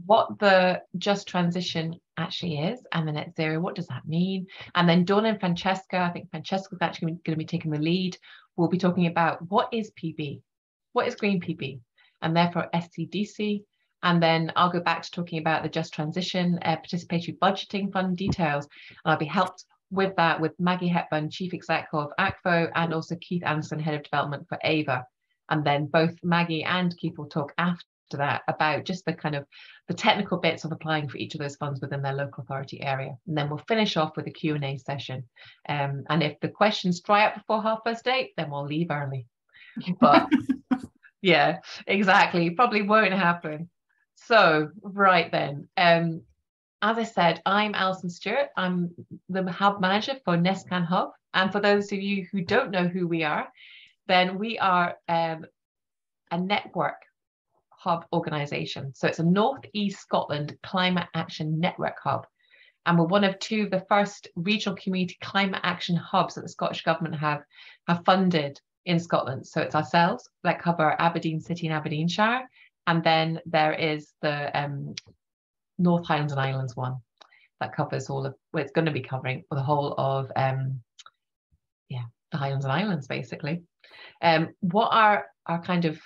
what the just transition actually is and the net zero. What does that mean? And then Dawn and Francesca, I think Francesca's actually going to be taking the lead. We'll be talking about what is PB, what is green PB, and therefore SCDC. And then I'll go back to talking about the Just Transition Participatory Budgeting Fund details. And I'll be helped with that with Maggie Hepburn, Chief Exec of ACFO, and also Keith Anderson, Head of Development for AVA. And then both Maggie and Keith will talk after that about just the kind of the technical bits of applying for each of those funds within their local authority area. And then we'll finish off with a Q&A session. And if the questions dry up before 8:30, then we'll leave early. But yeah, exactly. Probably won't happen. So, right then, as I said, I'm Alison Stewart. I'm the Hub Manager for NESCAN Hub. And for those of you who don't know who we are, then we are a network hub organisation. So it's a North East Scotland Climate Action Network Hub. And we're one of two of the first regional community climate action hubs that the Scottish Government have funded in Scotland. So it's ourselves that cover Aberdeen City and Aberdeenshire. And then there is the North Highlands and Islands one that covers all of, well, it's going to be covering the whole of, the Highlands and Islands, basically. What our kind of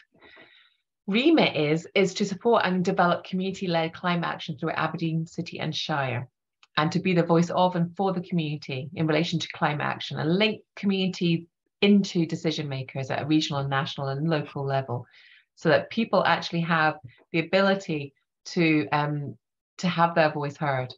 remit is to support and develop community-led climate action through Aberdeen City and Shire, and to be the voice of and for the community in relation to climate action, and link community into decision makers at a regional, national and local level, so that people actually have the ability to have their voice heard.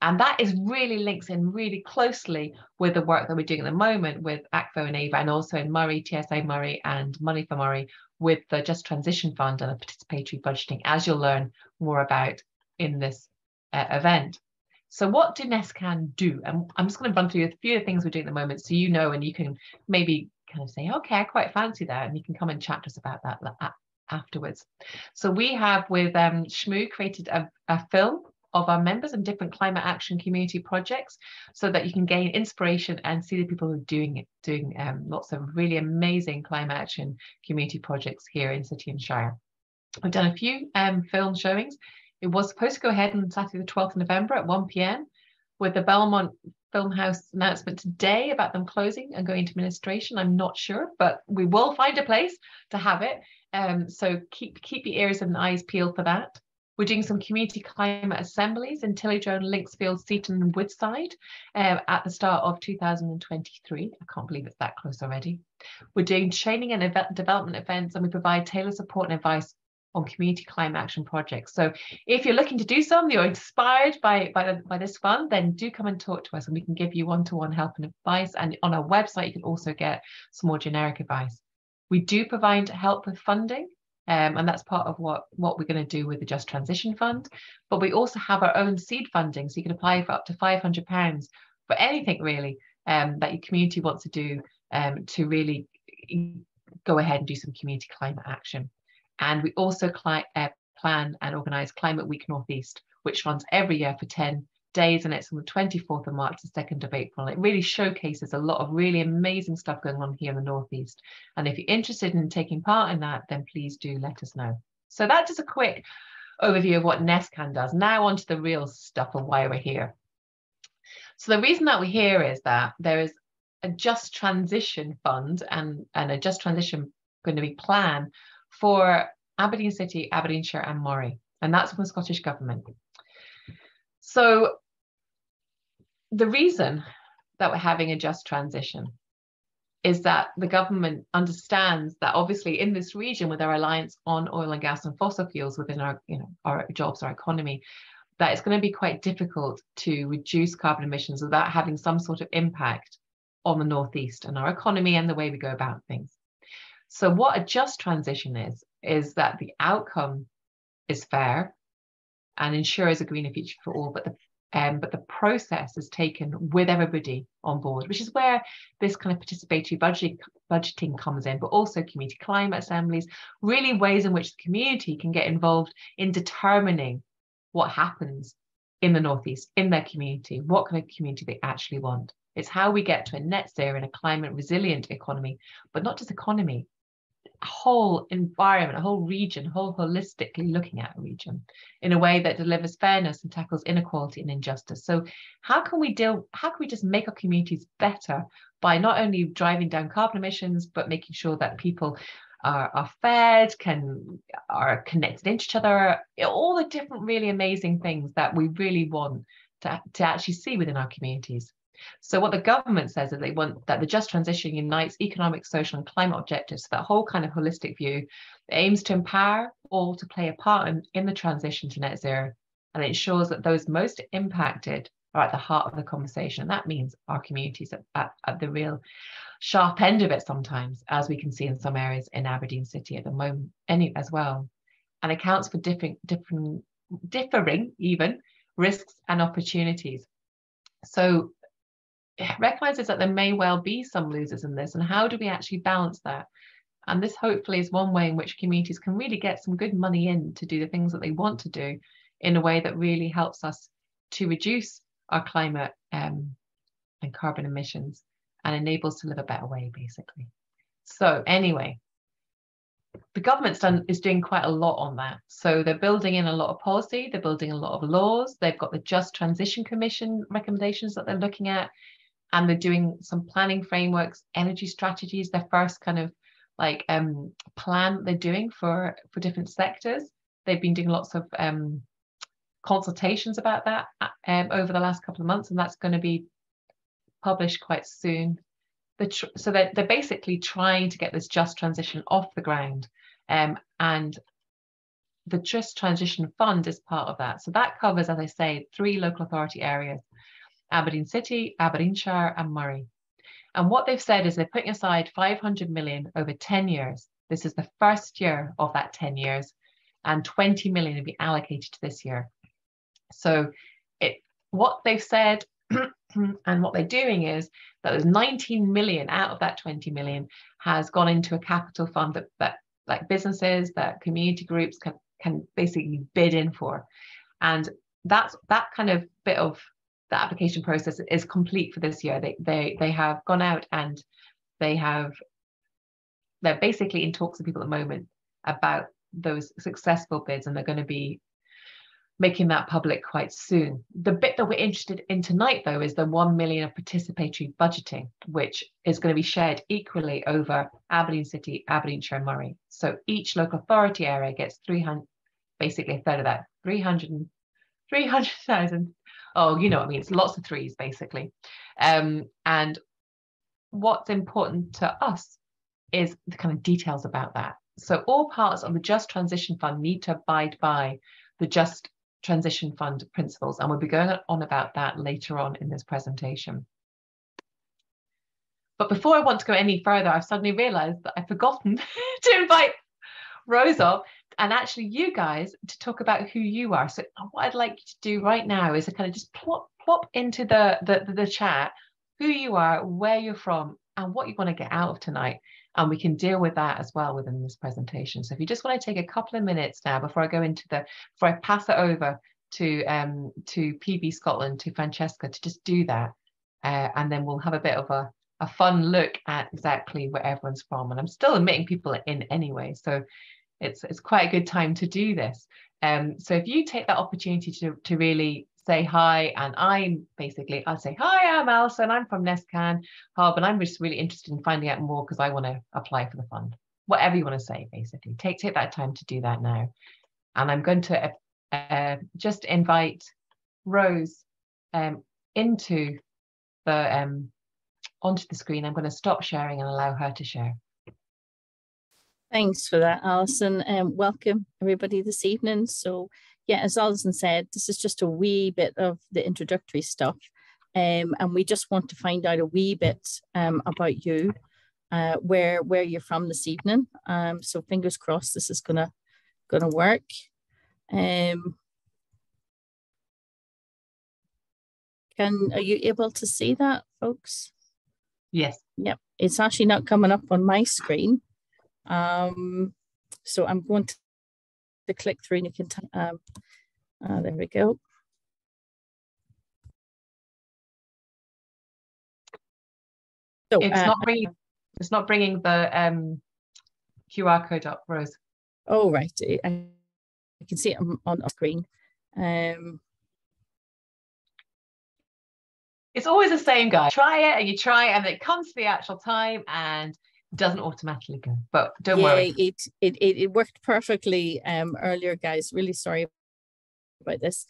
And that is really links in really closely with the work that we're doing at the moment with ACFO and AVA, and also in Moray, TSI Moray and Money for Moray, with the Just Transition Fund and the participatory budgeting, as you'll learn more about in this event. So what do NESCAN do? And I'm just going to run through a few of the things we're doing at the moment, so you know, and you can maybe kind of say, okay, I quite fancy that, and you can come and chat to us about that afterwards. So we have with Shmoo created a film of our members and different climate action community projects, so that you can gain inspiration and see the people who are doing lots of really amazing climate action community projects here in City and Shire. We've done a few film showings. It was supposed to go ahead on Saturday the 12th of November at 1 p.m. with the Belmont Film House announcement today about them closing and going into administration. I'm not sure, but we will find a place to have it. So keep your ears and eyes peeled for that. We're doing some community climate assemblies in Tillydrone, Linksfield, Seaton and Woodside at the start of 2023. I can't believe it's that close already. We're doing training and development events, and we provide tailored support and advice on community climate action projects. So if you're looking to do something, you're inspired by this fund, then do come and talk to us, and we can give you one-to-one help and advice. And on our website, you can also get some more generic advice. We do provide help with funding. And that's part of what we're going to do with the Just Transition Fund. But we also have our own seed funding, so you can apply for up to £500 for anything really that your community wants to do to really go ahead and do some community climate action. And we also plan and organise Climate Week North East, which runs every year for 10 days, and it's on the 24th of March to 2nd of April. It really showcases a lot of really amazing stuff going on here in the Northeast. And if you're interested in taking part in that, then please do let us know. So that's just a quick overview of what NESCAN does. Now on to the real stuff of why we're here. So the reason that we're here is that there is a Just Transition Fund and a Just Transition going to be plan for Aberdeen City, Aberdeenshire and Moray. And that's from the Scottish Government. So the reason that we're having a just transition is that the government understands that obviously in this region, with our reliance on oil and gas and fossil fuels within our jobs, our economy, that it's going to be quite difficult to reduce carbon emissions without having some sort of impact on the Northeast and our economy and the way we go about things. So what a just transition is that the outcome is fair and ensures a greener future for all, but the process is taken with everybody on board, which is where this kind of participatory budgeting comes in, but also community climate assemblies, really ways in which the community can get involved in determining what happens in the Northeast, in their community, what kind of community they actually want. It's how we get to a net zero and a climate resilient economy, but not just economy, whole environment, a whole region, whole holistically looking at a region in a way that delivers fairness and tackles inequality and injustice. So how can we just make our communities better by not only driving down carbon emissions, but making sure that people are fed, are connected into each other, all the different really amazing things that we really want to actually see within our communities. So what the government says is they want that the just transition unites economic, social and climate objectives. So that whole kind of holistic view aims to empower all to play a part in the transition to net zero, and it ensures that those most impacted are at the heart of the conversation. And that means our communities at the real sharp end of it sometimes, as we can see in some areas in Aberdeen City at the moment as well, and accounts for differing even risks and opportunities. So it recognises that there may well be some losers in this, and how do we actually balance that? And this hopefully is one way in which communities can really get some good money in to do the things that they want to do in a way that really helps us to reduce our climate and carbon emissions and enables to live a better way, basically. So anyway, the government's is doing quite a lot on that. So they're building in a lot of policy, they're building a lot of laws, they've got the Just Transition Commission recommendations that they're looking at, and they're doing some planning frameworks, energy strategies, their first kind of like plan that they're doing for different sectors. They've been doing lots of consultations about that over the last couple of months, and that's going to be published quite soon. So they're basically trying to get this just transition off the ground, and the Just Transition Fund is part of that. So that covers, as I say, 3 local authority areas: Aberdeen City, Aberdeenshire and Moray. And what they've said is they're putting aside 500 million over 10 years. This is the first year of that 10 years, and 20 million will be allocated to this year. So what they've said and what they're doing is that there's 19 million out of that 20 million has gone into a capital fund that like businesses, that community groups can basically bid in for. And that kind of bit of the application process is complete for this year. They have gone out and they're basically in talks with people at the moment about those successful bids, and they're going to be making that public quite soon. The bit that we're interested in tonight, though, is the 1 million of participatory budgeting, which is going to be shared equally over Aberdeen City, Aberdeenshire and Moray. So each local authority area gets 300, basically a third of that, 300,000. Oh, you know what I mean? It's lots of threes, basically. And what's important to us is the kind of details about that. So all parts of the Just Transition Fund need to abide by the Just Transition Fund principles, and we'll be going on about that later on in this presentation. But before I want to go any further, I've suddenly realized that I've forgotten to invite Rose up, and actually you guys to talk about who you are. So what I'd like you to do right now is to kind of just plop into the chat who you are, where you're from, and what you want to get out of tonight. And we can deal with that as well within this presentation. So if you just want to take a couple of minutes now before I pass it over to PB Scotland, to Francesca, to just do that. And then we'll have a bit of a fun look at exactly where everyone's from. And I'm still admitting people in anyway. So it's quite a good time to do this. So if you take that opportunity to really say hi, and I'll say, hi, I'm Alison, I'm from Nescan Hub, and I'm just really interested in finding out more because I want to apply for the fund. Whatever you want to say, basically. Take that time to do that now. And I'm going to just invite Rose onto the screen. I'm going to stop sharing and allow her to share. Thanks for that, Alison. Welcome everybody this evening. So yeah, as Alison said, this is just a wee bit of the introductory stuff. And we just want to find out a wee bit about you, where you're from this evening. So fingers crossed this is gonna work. Are you able to see that, folks? Yes. Yep, it's actually not coming up on my screen. So I'm going to click through and you can there we go. So it's not bringing the QR code up, Rose? Oh, right. I can see it on screen. It's always the same, guys. Try it and you try it, and it comes to the actual time and doesn't automatically go. But don't worry. It worked perfectly earlier, guys. Really sorry about this.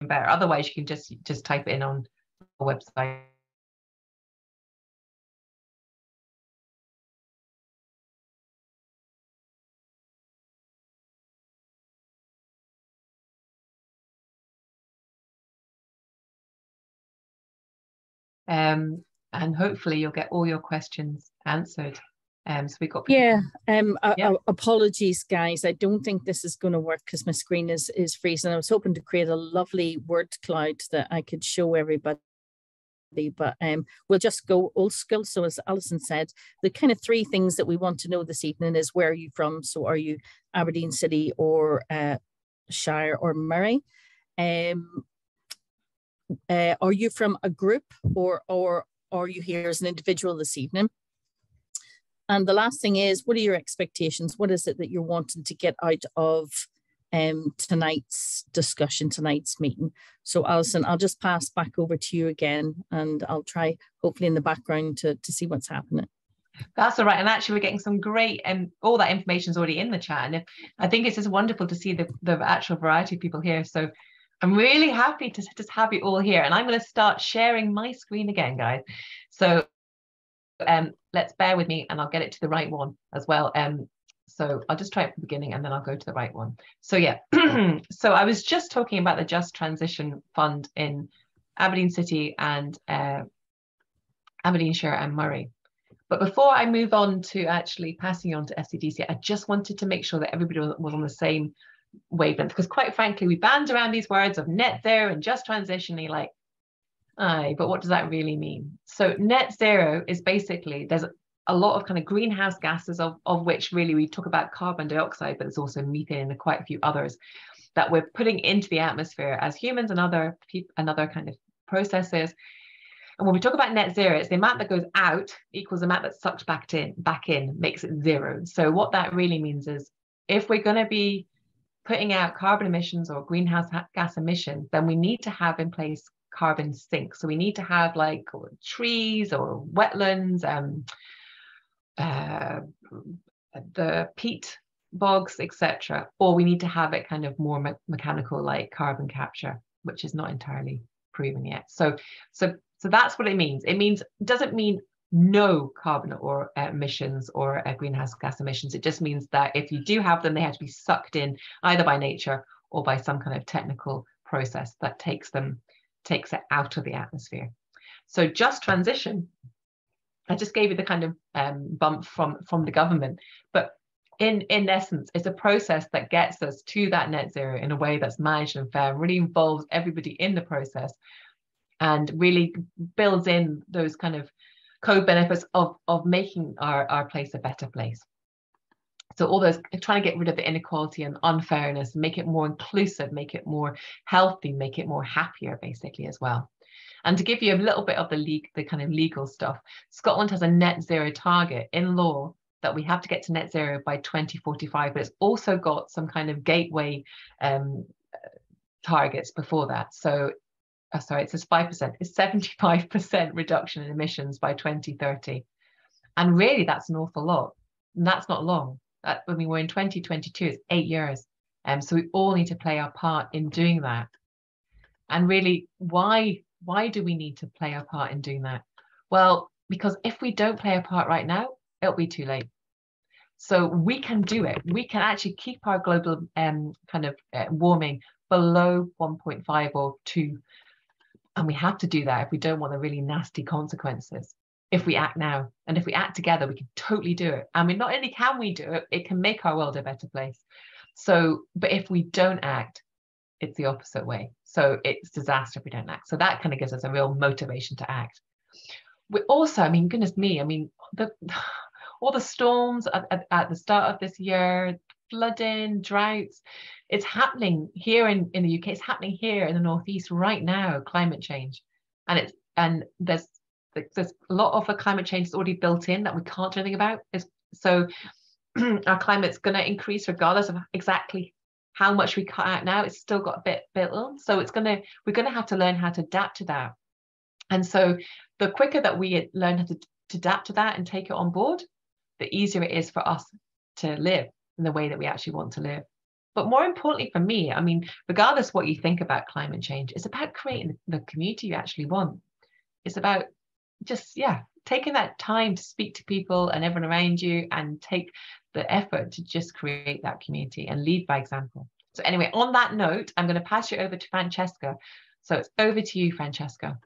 Better. Otherwise, you can just type it in on the website. And hopefully you'll get all your questions answered. So we got apologies, guys. I don't think this is going to work because my screen is freezing. I was hoping to create a lovely word cloud that I could show everybody, but we'll just go old school. So as Alison said, the kind of three things that we want to know this evening is, where are you from? So are you Aberdeen City or Shire or Murray? Are you from a group or are you here as an individual this evening? And the last thing is, what are your expectations? What is it that you're wanting to get out of tonight's discussion, tonight's meeting? So Alison, I'll just pass back over to you again, and I'll try hopefully in the background to see what's happening. That's all right. And actually, we're getting some great, and all that information is already in the chat. And I think it's just wonderful to see the actual variety of people here. So I'm really happy to just have you all here. And I'm going to start sharing my screen again, guys. So let's bear with me, and I'll get it to the right one as well. So I'll just try it from the beginning, and then I'll go to the right one. So yeah, so I was just talking about the Just Transition Fund in Aberdeen City and Aberdeenshire and Murray. But before I move on to actually passing on to SCDC, I just wanted to make sure that everybody was on the same wavelength, because quite frankly, we band around these words of net zero and just transition, and you're like, aye, but what does that really mean? So net zero is basically, there's a lot of kind of greenhouse gases, of which really we talk about carbon dioxide, but there's also methane and quite a few others that we're putting into the atmosphere as humans and other kind of processes. And when we talk about net zero, it's the amount that goes out equals the amount that's sucked back in, makes it zero. So what that really means is, if we're going to be putting out carbon emissions or greenhouse gas emissions, then we need to have in place carbon sinks. So we need to have like trees or wetlands, the peat bogs, etc. Or we need to have it kind of more mechanical, like carbon capture, which is not entirely proven yet. So that's what it means. It doesn't mean no carbon or emissions or greenhouse gas emissions. It just means that if you do have them, they have to be sucked in either by nature or by some kind of technical process that takes it out of the atmosphere. So just transition, I just gave you the kind of bump from the government, but in essence, it's a process that gets us to that net zero in a way that's managed and fair, really involves everybody in the process, and really builds in those kind of co-benefits of making our place a better place. So all those, trying to get rid of the inequality and unfairness, make it more inclusive, make it more healthy, make it more happier, basically, as well. And to give you a little bit of the kind of legal stuff, Scotland has a net zero target in law that we have to get to net zero by 2045, but it's also got some kind of gateway targets before that. So sorry, it says 5%, it's 75% reduction in emissions by 2030. And really, that's an awful lot. And that's not long. I mean, we're in 2022, it's 8 years. So we all need to play our part in doing that. And really, why do we need to play our part in doing that? Well, because if we don't play our part right now, it'll be too late. So we can do it. We can actually keep our global warming below 1.5 or 2. And we have to do that if we don't want the really nasty consequences. If we act now, and if we act together, we can totally do it. I mean, not only can we do it, it can make our world a better place. So, but if we don't act, it's the opposite way. So it's disaster if we don't act. So that kind of gives us a real motivation to act. We also, I mean, goodness me, I mean, all the storms at the start of this year, flooding, droughts. It's happening here in the UK. It's happening here in the Northeast right now, climate change. And there's a lot of the climate change is already built in that we can't do anything about. So our climate's going to increase regardless of exactly how much we cut out now. It's still got a bit built on. So we're going to have to learn how to adapt to that. And so the quicker that we learn how to adapt to that and take it on board, the easier it is for us to live in the way that we actually want to live. But more importantly for me, I mean, regardless what you think about climate change, it's about creating the community you actually want. It's about just, taking that time to speak to people and everyone around you and take the effort to just create that community and lead by example. So anyway, on that note, I'm going to pass you over to Francesca. So it's over to you, Francesca.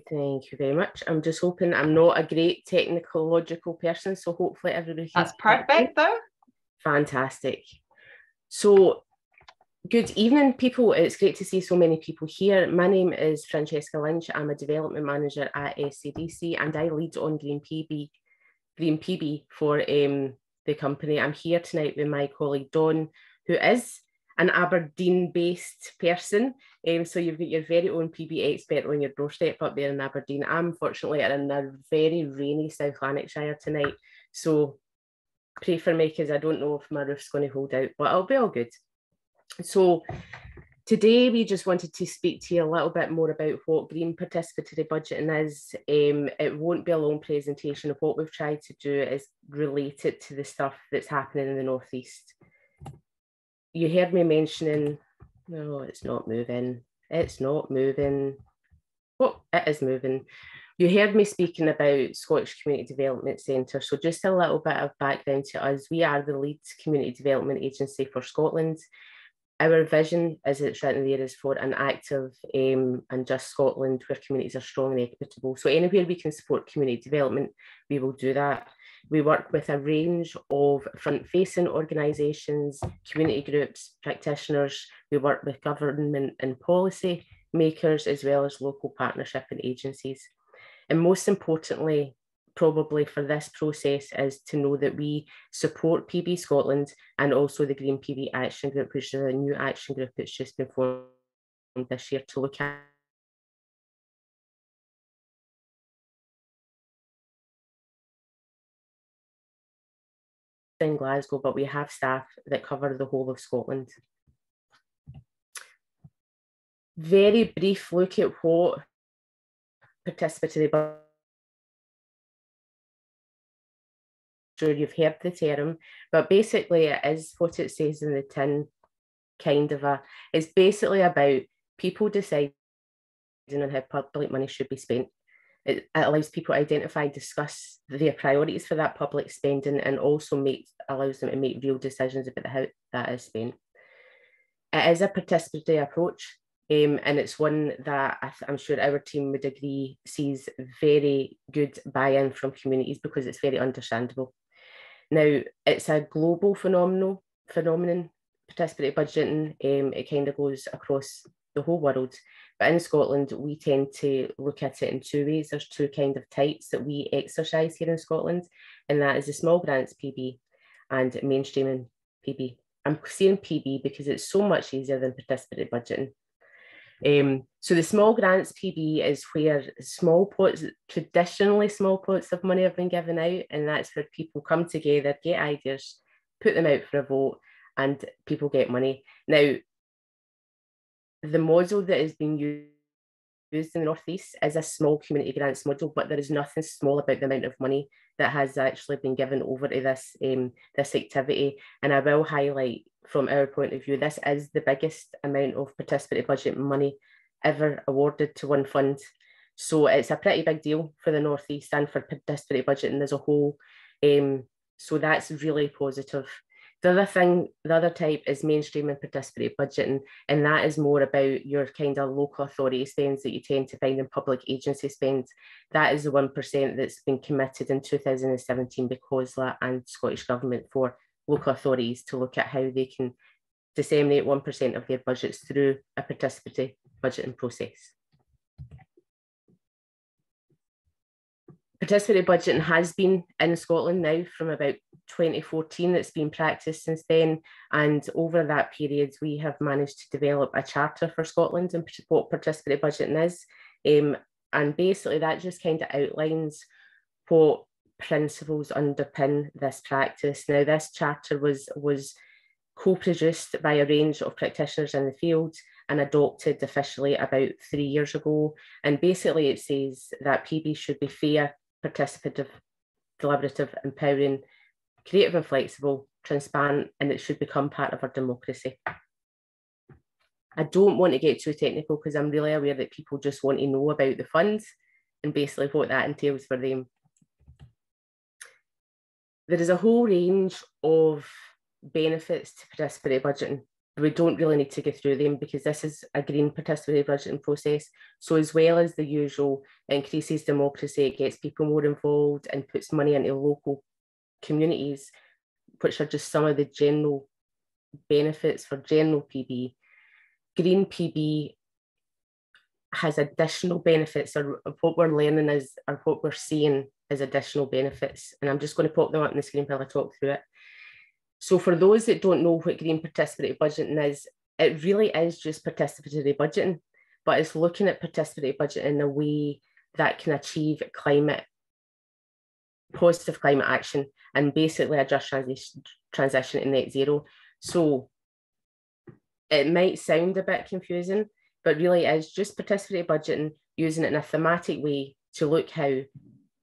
Thank you very much. I'm just hoping I'm not a great technological person, so hopefully everybody can. That's perfect though. Fantastic. So good evening, people. It's great to see so many people here. My name is Francesca Lynch. I'm a development manager at SCDC and I lead on Green PB for the company. I'm here tonight with my colleague Dawn, who is an Aberdeen-based person. So you've got your very own PB expert on your doorstep up there in Aberdeen. I'm fortunately in a very rainy South Lanarkshire tonight. So pray for me because I don't know if my roof's going to hold out, but I'll be all good. So today we just wanted to speak to you a little bit more about what green participatory budgeting is. It won't be a long presentation. Of what we've tried to do is relate it to the stuff that's happening in the Northeast. You heard me mentioning, no, it's not moving. It's not moving. Oh, it is moving. You heard me speaking about Scottish Community Development Centre. So just a little bit of background to us. We are the lead community development agency for Scotland. Our vision, as it's written there, is for an active and just Scotland where communities are strong and equitable. So anywhere we can support community development, we will do that. We work with a range of front-facing organisations, community groups, practitioners. We work with government and policy makers, as well as local partnership and agencies. And most importantly, probably for this process, is to know that we support PB Scotland and also the Green PB Action Group, which is a new action group that's just been formed this year to look at in Glasgow, but we have staff that cover the whole of Scotland. Very brief look at what participatory budgeting. Sure you've heard the term, but basically it is what it says in the tin, it's basically about people deciding on how public money should be spent. It allows people to identify, discuss their priorities for that public spending, and also allows them to make real decisions about how that is spent. It is a participatory approach, and it's one that I'm sure our team would agree sees very good buy-in from communities because it's very understandable. Now, it's a global phenomenon, participatory budgeting. It kind of goes across the whole world. But in Scotland, we tend to look at it in two ways. There's two kind of types that we exercise here in Scotland, and that is the small grants PB and mainstreaming PB. I'm saying PB because it's so much easier than participatory budgeting. So the small grants PB is where traditionally small pots of money have been given out, and that's where people come together, get ideas, put them out for a vote, and people get money. Now, the model that is being used in the Northeast is a small community grants model, but there is nothing small about the amount of money that has actually been given over to this activity. And I will highlight, from our point of view, this is the biggest amount of participatory budget money ever awarded to one fund. So it's a pretty big deal for the Northeast and for participatory budgeting as a whole. So that's really positive. The other type is mainstreaming participatory budgeting, and that is more about your kind of local authority spends that you tend to find in public agency spend. That is the 1% that's been committed in 2017 by COSLA and Scottish Government for local authorities to look at how they can disseminate 1% of their budgets through a participatory budgeting process. Participatory budgeting has been in Scotland now from about 2014. It's been practiced since then, and over that period we have managed to develop a charter for Scotland and what participatory budgeting is, and basically that just kind of outlines what principles underpin this practice. Now, this charter was co-produced by a range of practitioners in the field and adopted officially about 3 years ago, and basically it says that PB should be fair, participative, deliberative, empowering, creative and flexible, transparent, and it should become part of our democracy. I don't want to get too technical because I'm really aware that people just want to know about the funds and basically what that entails for them. There is a whole range of benefits to participatory budgeting. We don't really need to go through them because this is a green participatory budgeting process. So as well as the usual, it increases democracy, it gets people more involved and puts money into local communities, which are just some of the general benefits for general PB. Green PB has additional benefits, or what we're learning is, or what we're seeing is additional benefits. And I'm just going to pop them up on the screen while I talk through it. So for those that don't know what green participatory budgeting is, it really is just participatory budgeting, but it's looking at participatory budgeting in a way that can achieve positive climate action and basically a just transition to net zero. So it might sound a bit confusing, but really is just participatory budgeting, using it in a thematic way to look how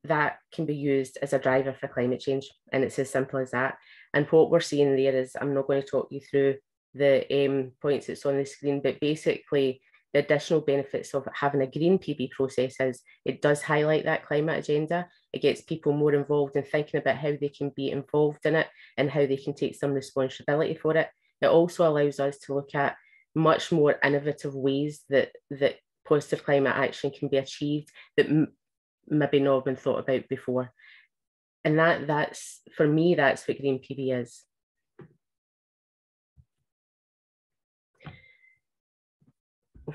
that can be used as a driver for climate change. And it's as simple as that. And what we're seeing there is, I'm not going to talk you through the points that's on the screen, but basically the additional benefits of having a green PB process is it does highlight that climate agenda. It gets people more involved in thinking about how they can be involved in it and how they can take some responsibility for it. It also allows us to look at much more innovative ways that positive climate action can be achieved that maybe not been thought about before. And that's, for me, that's what green PB is.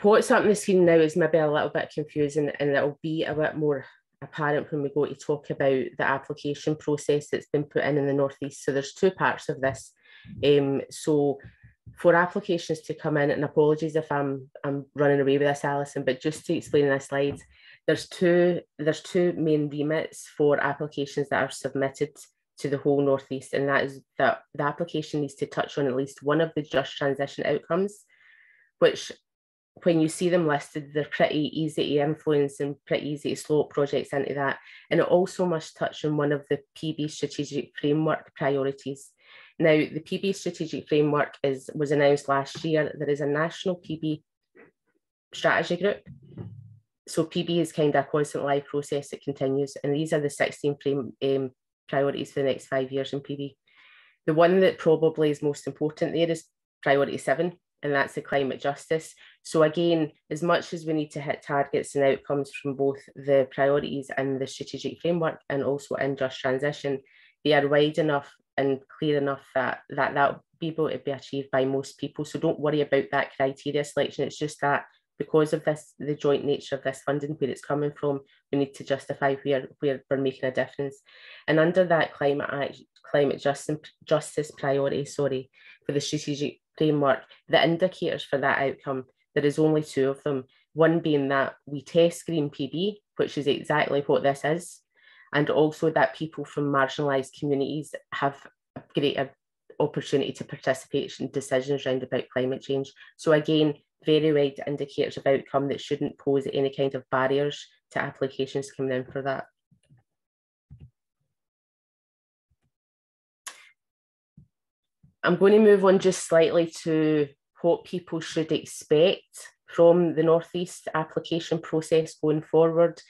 What's up on the screen now is maybe a little bit confusing, and it'll be a bit more apparent when we go to talk about the application process that's been put in the North East. So there's two parts of this. So for applications to come in, and apologies if I'm running away with this, Alison, but just to explain in this slide, there's two main remits for applications that are submitted to the whole North East, and that is that the application needs to touch on at least one of the just transition outcomes, which when you see them listed, they're pretty easy to influence and pretty easy to slope projects into that. And it also must touch on one of the PB strategic framework priorities. Now, the PB strategic framework was announced last year. There is a national PB strategy group. So PB is kind of a constant live process that continues. And these are the 16 priorities for the next 5 years in PB. The one that probably is most important there is priority 7, and that's the climate justice. So again, as much as we need to hit targets and outcomes from both the priorities and the strategic framework and also in just transition, they are wide enough and clear enough that will be able to be achieved by most people. So don't worry about that criteria selection. It's just that because of this, the joint nature of this funding, where it's coming from, we need to justify where we're making a difference. And under that climate justice priority, for the strategic framework, the indicators for that outcome, there is only 2 of them. One being that we test green PB, which is exactly what this is, and also that people from marginalised communities have a greater opportunity to participate in decisions around about climate change. So again, very wide indicators of outcome that shouldn't pose any kind of barriers to applications coming in for that. I'm going to move on just slightly to what people should expect from the North East application process going forward.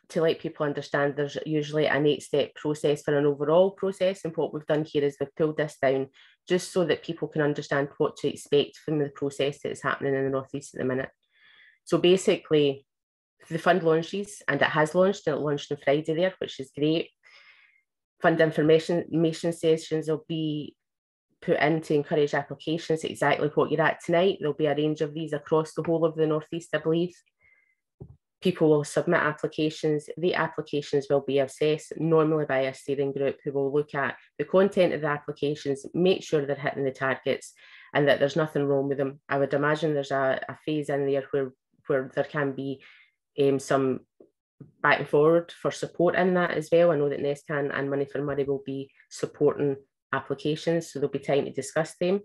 To let people understand, there's usually an 8-step process for an overall process, and what we've done here is we've pulled this down just so that people can understand what to expect from the process that is happening in the North East at the minute. So basically, the fund launches, and it has launched, and it launched on Friday there, which is great. Fund information sessions will be put in to encourage applications, exactly what you're at tonight. There'll be a range of these across the whole of the North East, I believe. People will submit applications. The applications will be assessed normally by a steering group who will look at the content of the applications, make sure they're hitting the targets and that there's nothing wrong with them. I would imagine there's a phase in there where there can be some back and forward for support in that as well. I know that NESCAN and Money for Money will be supporting applications, so there'll be time to discuss them.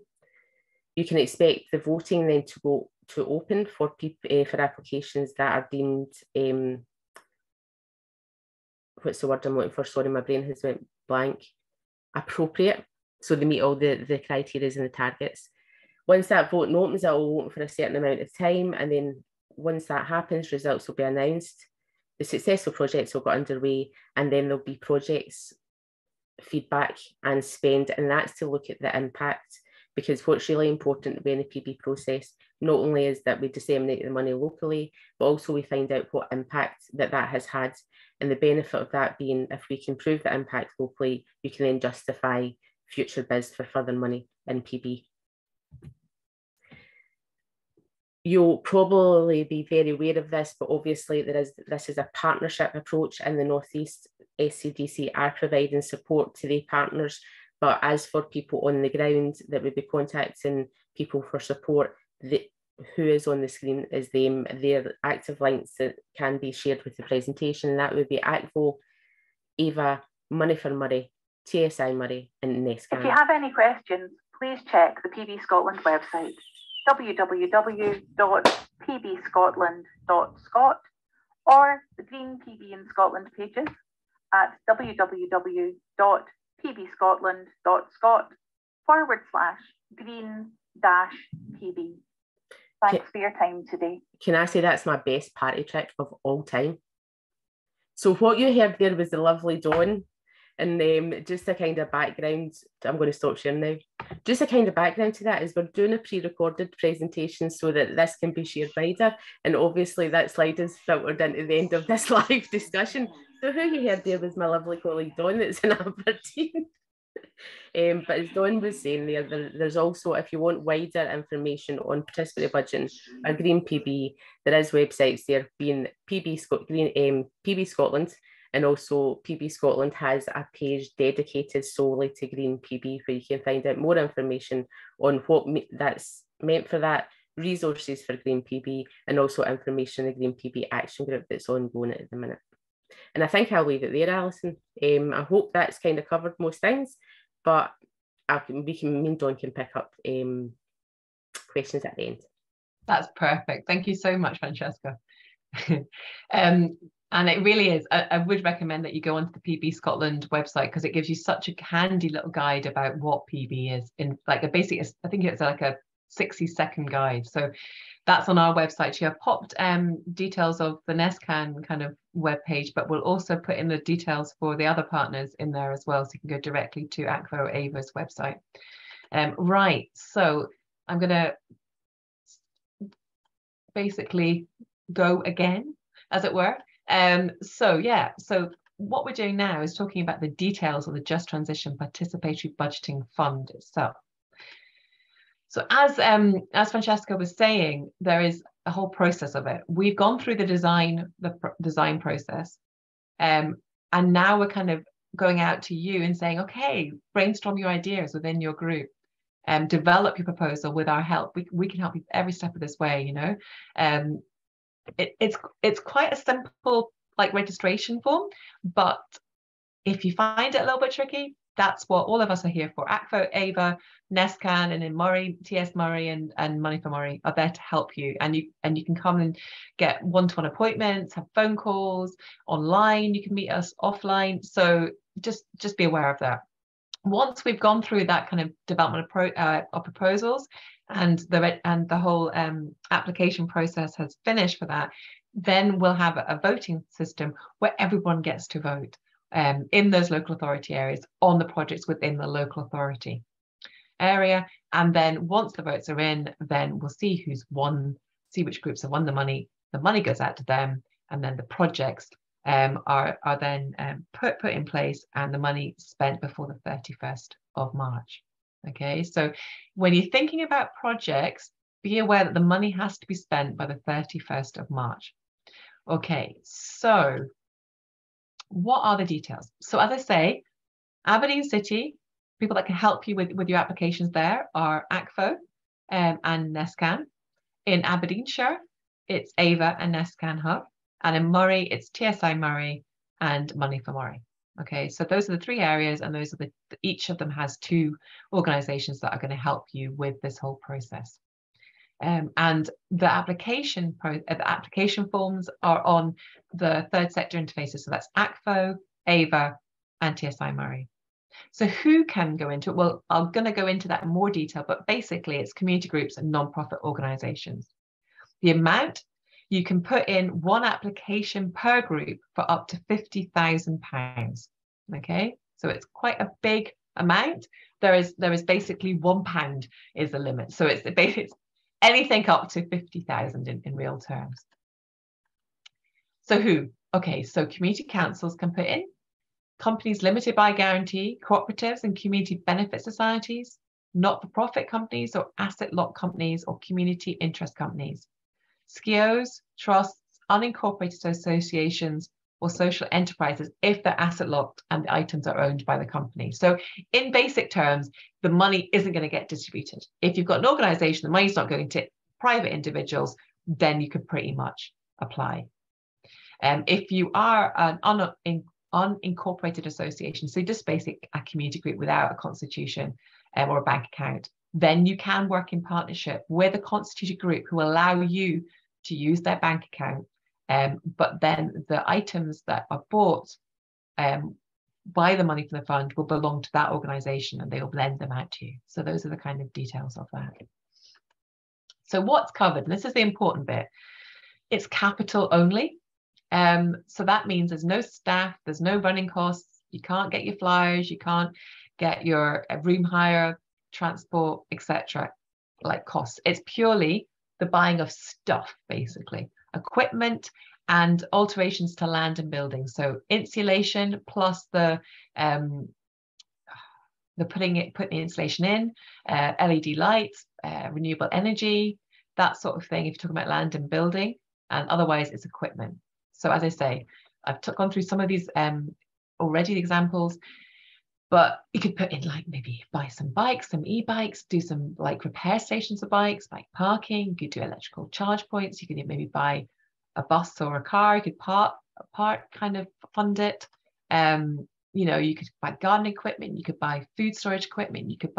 You can expect the voting then to go to open for applications that are deemed, what's the word I'm looking for? Sorry, my brain has went blank. Appropriate. So they meet all the criteria and the targets. Once that voting opens, it will open for a certain amount of time. And then once that happens, results will be announced. The successful projects will get underway, and then there'll be projects feedback and spend, and that's to look at the impact. Because what's really important in the PB process, not only is that we disseminate the money locally, but also we find out what impact that has had. And the benefit of that being, if we can prove the impact locally, you can then justify future bids for further money in PB. You'll probably be very aware of this, but obviously this is a partnership approach in the North East. SCDC are providing support to their partners. But as for people on the ground that would be contacting people for support, who is on the screen is them. They're active links that can be shared with the presentation. That would be ACVO, AVA, Money for Murray, TSI Murray, and NESCAN. If you have any questions, please check the PB Scotland website, www.pbscotland.scot, or the Green PB in Scotland pages at www.pbscotland.scot/green-pb. Thanks for your time today. Can I say that's my best party trick of all time? So what you heard there was the lovely Dawn, and just a kind of background, I'm going to stop sharing now. Just a kind of background to that is we're doing a pre-recorded presentation so that this can be shared wider, and obviously that slide is filtered into the end of this live discussion. So who you heard there was my lovely colleague Dawn that's in Aberdeen. But as Dawn was saying there's also, if you want wider information on participatory budgeting or Green PB, there is websites there, being PB Scotland, and also PB Scotland has a page dedicated solely to Green PB where you can find out more information on what that's meant for that, resources for Green PB, and also information in the Green PB action group that's ongoing at the minute. And I think I'll leave it there, Alison. I hope that's kind of covered most things, but me and Dawn can pick up questions at the end. That's perfect. Thank you so much, Francesca. And it really is, I would recommend that you go onto the PB Scotland website because it gives you such a handy little guide about what PB is, in like a basic, I think it's like a 60-second guide. So that's on our website. She have popped details of the NESCAN kind of webpage, but we'll also put in the details for the other partners in there as well. So you can go directly to ACVO or AVA's website. Right, so I'm going to basically go again, as it were. So what we're doing now is talking about the details of the Just Transition Participatory Budgeting Fund itself. So as Francesca was saying, there is a whole process of it. We've gone through the design process, and now we're kind of going out to you and saying, okay, brainstorm your ideas within your group, develop your proposal with our help. We can help you every step of this way, you know. It's quite a simple like registration form, but if you find it a little bit tricky, that's what all of us are here for. ACVO, AVA, NESCAN, and in Murray, TS Murray and Money for Murray are there to help you. And you can come and get one-to-one appointments, have phone calls, online, you can meet us offline. So just be aware of that. Once we've gone through that kind of development of proposals and the whole application process has finished for that, then we'll have a voting system where everyone gets to vote in those local authority areas on the projects within the local authority area. And then once the votes are in, then we'll see who's won, see which groups have won the money goes out to them, and then the projects are then put in place and the money spent before the 31st of March. Okay, so when you're thinking about projects, be aware that the money has to be spent by the 31st of March. Okay, so what are the details? So as I say, Aberdeen City, people that can help you with your applications there are ACFO and NESCAN. In Aberdeenshire, it's Ava and NESCAN Hub. And in Moray, it's TSI Moray and Money for Moray. Okay, so those are the three areas, and those are each of them has two organizations that are going to help you with this whole process. And the application forms are on the third sector interfaces. So that's ACFO, Ava, and TSI Moray. So who can go into it? Well, I'm going to go into that in more detail, but basically it's community groups and non-profit organizations. The amount, you can put in one application per group for up to £50,000. Okay, so it's quite a big amount. There is basically £1 is the limit. So it's anything up to 50,000 in real terms. So who? Okay, so community councils can put in, companies limited by guarantee, cooperatives and community benefit societies, not-for-profit companies or asset-locked companies or community interest companies, SCIOs, trusts, unincorporated associations or social enterprises if they're asset-locked and the items are owned by the company. So in basic terms, the money isn't going to get distributed. If you've got an organization, the money's not going to private individuals, then you could pretty much apply. If you are an unincorporated association, so just basic a community group without a constitution or a bank account, then you can work in partnership with a constituted group who allow you to use their bank account, but then the items that are bought by the money from the fund will belong to that organization and they will lend them out to you. So those are the kind of details of that. So what's covered, and this is the important bit, it's capital only. So that means there's no staff, there's no running costs, you can't get your flyers, you can't get your room hire, transport, etc. like costs. It's purely the buying of stuff, basically, equipment and alterations to land and buildings. So insulation plus the putting the insulation in, LED lights, renewable energy, that sort of thing, if you're talking about land and building, and otherwise it's equipment. So as I say, I've gone through some of these already, the examples, but you could put in like maybe buy some bikes, some e-bikes, do some like repair stations of bikes, bike parking, you could do electrical charge points, you could maybe buy a bus or a car, you could part kind of fund it. You know, you could buy garden equipment, you could buy food storage equipment, you could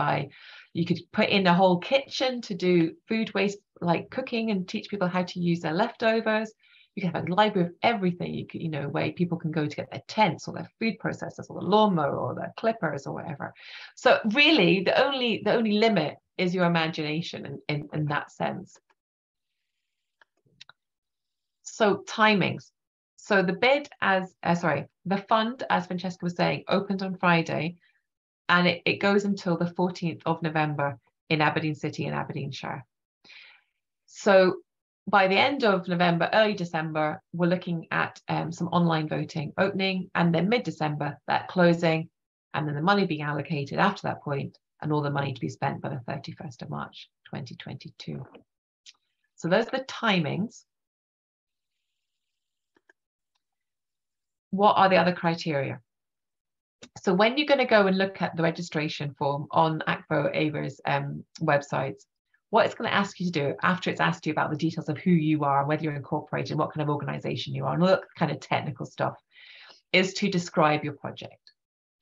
put in a whole kitchen to do food waste, like cooking, and teach people how to use their leftovers. You can have a library of everything. You could, you know, where people can go to get their tents or their food processors or the lawnmower or their clippers or whatever. So really, the only limit is your imagination in that sense. So timings. So the bid the fund, as Francesca was saying, opened on Friday, and it goes until the 14th of November in Aberdeen City and Aberdeenshire. So by the end of November, early December, we're looking at some online voting opening, and then mid-December, that closing, and then the money being allocated after that point, and all the money to be spent by the 31st of March, 2022. So those are the timings. What are the other criteria? So when you're going to go and look at the registration form on ACFO Ava's websites, what it's going to ask you to do after it's asked you about the details of who you are, whether you're incorporated, what kind of organization you are, and all that kind of technical stuff, is to describe your project.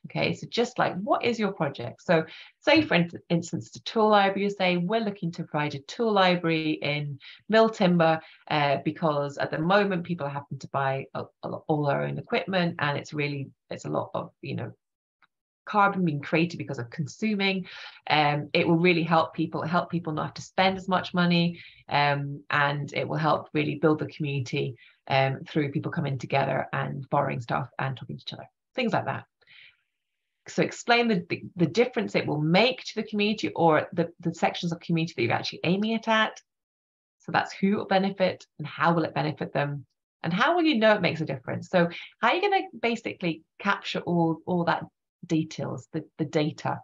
Okay, so just like, what is your project? So say, for instance, the tool library, you say, we're looking to provide a tool library in mill timber because at the moment people happen to buy all their own equipment, and it's a lot of, you know, carbon being created because of consuming. It will really help people not have to spend as much money, and it will help really build the community through people coming together and borrowing stuff and talking to each other, things like that. So explain the difference it will make to the community, or the sections of community that you're actually aiming it at. So that's who it will benefit and how will it benefit them, and how will you know it makes a difference. So how are you going to basically capture all that details, the data,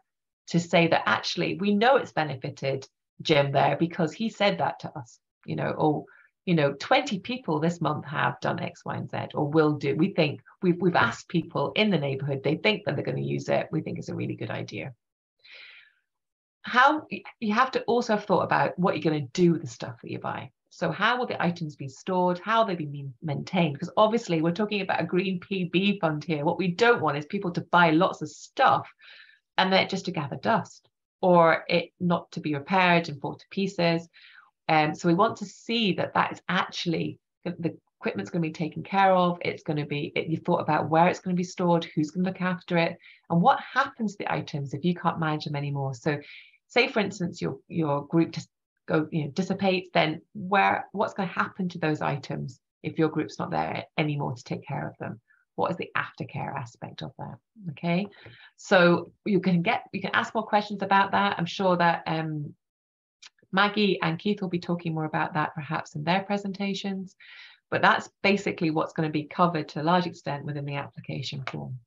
to say that actually we know it's benefited Jim there because he said that to us, you know, or you know, 20 people this month have done X, Y, and Z, or will do. We think we've asked people in the neighborhood, they think that they're going to use it. We think it's a really good idea. How you have to also have thought about what you're going to do with the stuff that you buy. So how will the items be stored? How will they be maintained? Because obviously we're talking about a green PB fund here. What we don't want is people to buy lots of stuff and then just to gather dust, or it not to be repaired and fall to pieces. So we want to see that that is actually, the equipment's going to be taken care of. It's going to be, you thought about where it's going to be stored, who's going to look after it, and what happens to the items if you can't manage them anymore. So say, for instance, your group just dissipates, then what's going to happen to those items if your group's not there anymore to take care of them? What is the aftercare aspect of that? Okay, so you can ask more questions about that. I'm sure that Maggie and Keith will be talking more about that perhaps in their presentations, but that's basically what's going to be covered to a large extent within the application form.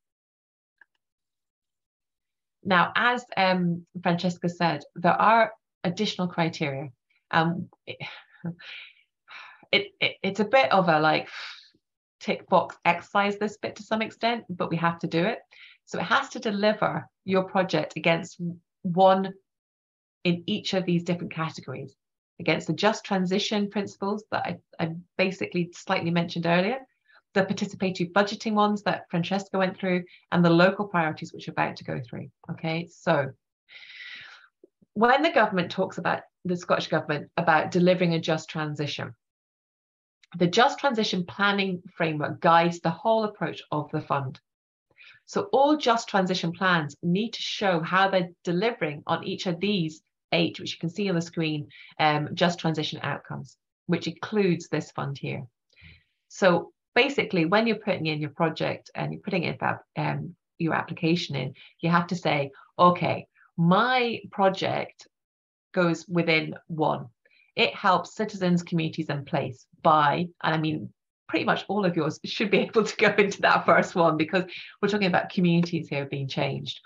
Now, as Francesca said, there are additional criteria. It's a bit of a like tick box exercise, this bit, to some extent, but we have to do it. So it has to deliver your project against one in each of these different categories, against the just transition principles that I basically slightly mentioned earlier, the participatory budgeting ones that Francesca went through, and the local priorities which we're about to go through. Okay, so when the government talks about, the Scottish Government, about delivering a just transition, the just transition planning framework guides the whole approach of the fund. So all just transition plans need to show how they're delivering on each of these 8, which you can see on the screen, just transition outcomes, which includes this fund here. So basically, when you're putting in your project and you're putting in your application in, you have to say, okay, my project goes within 1. It helps citizens, communities, and place by, and I mean, pretty much all of yours should be able to go into that first one, because we're talking about communities here being changed.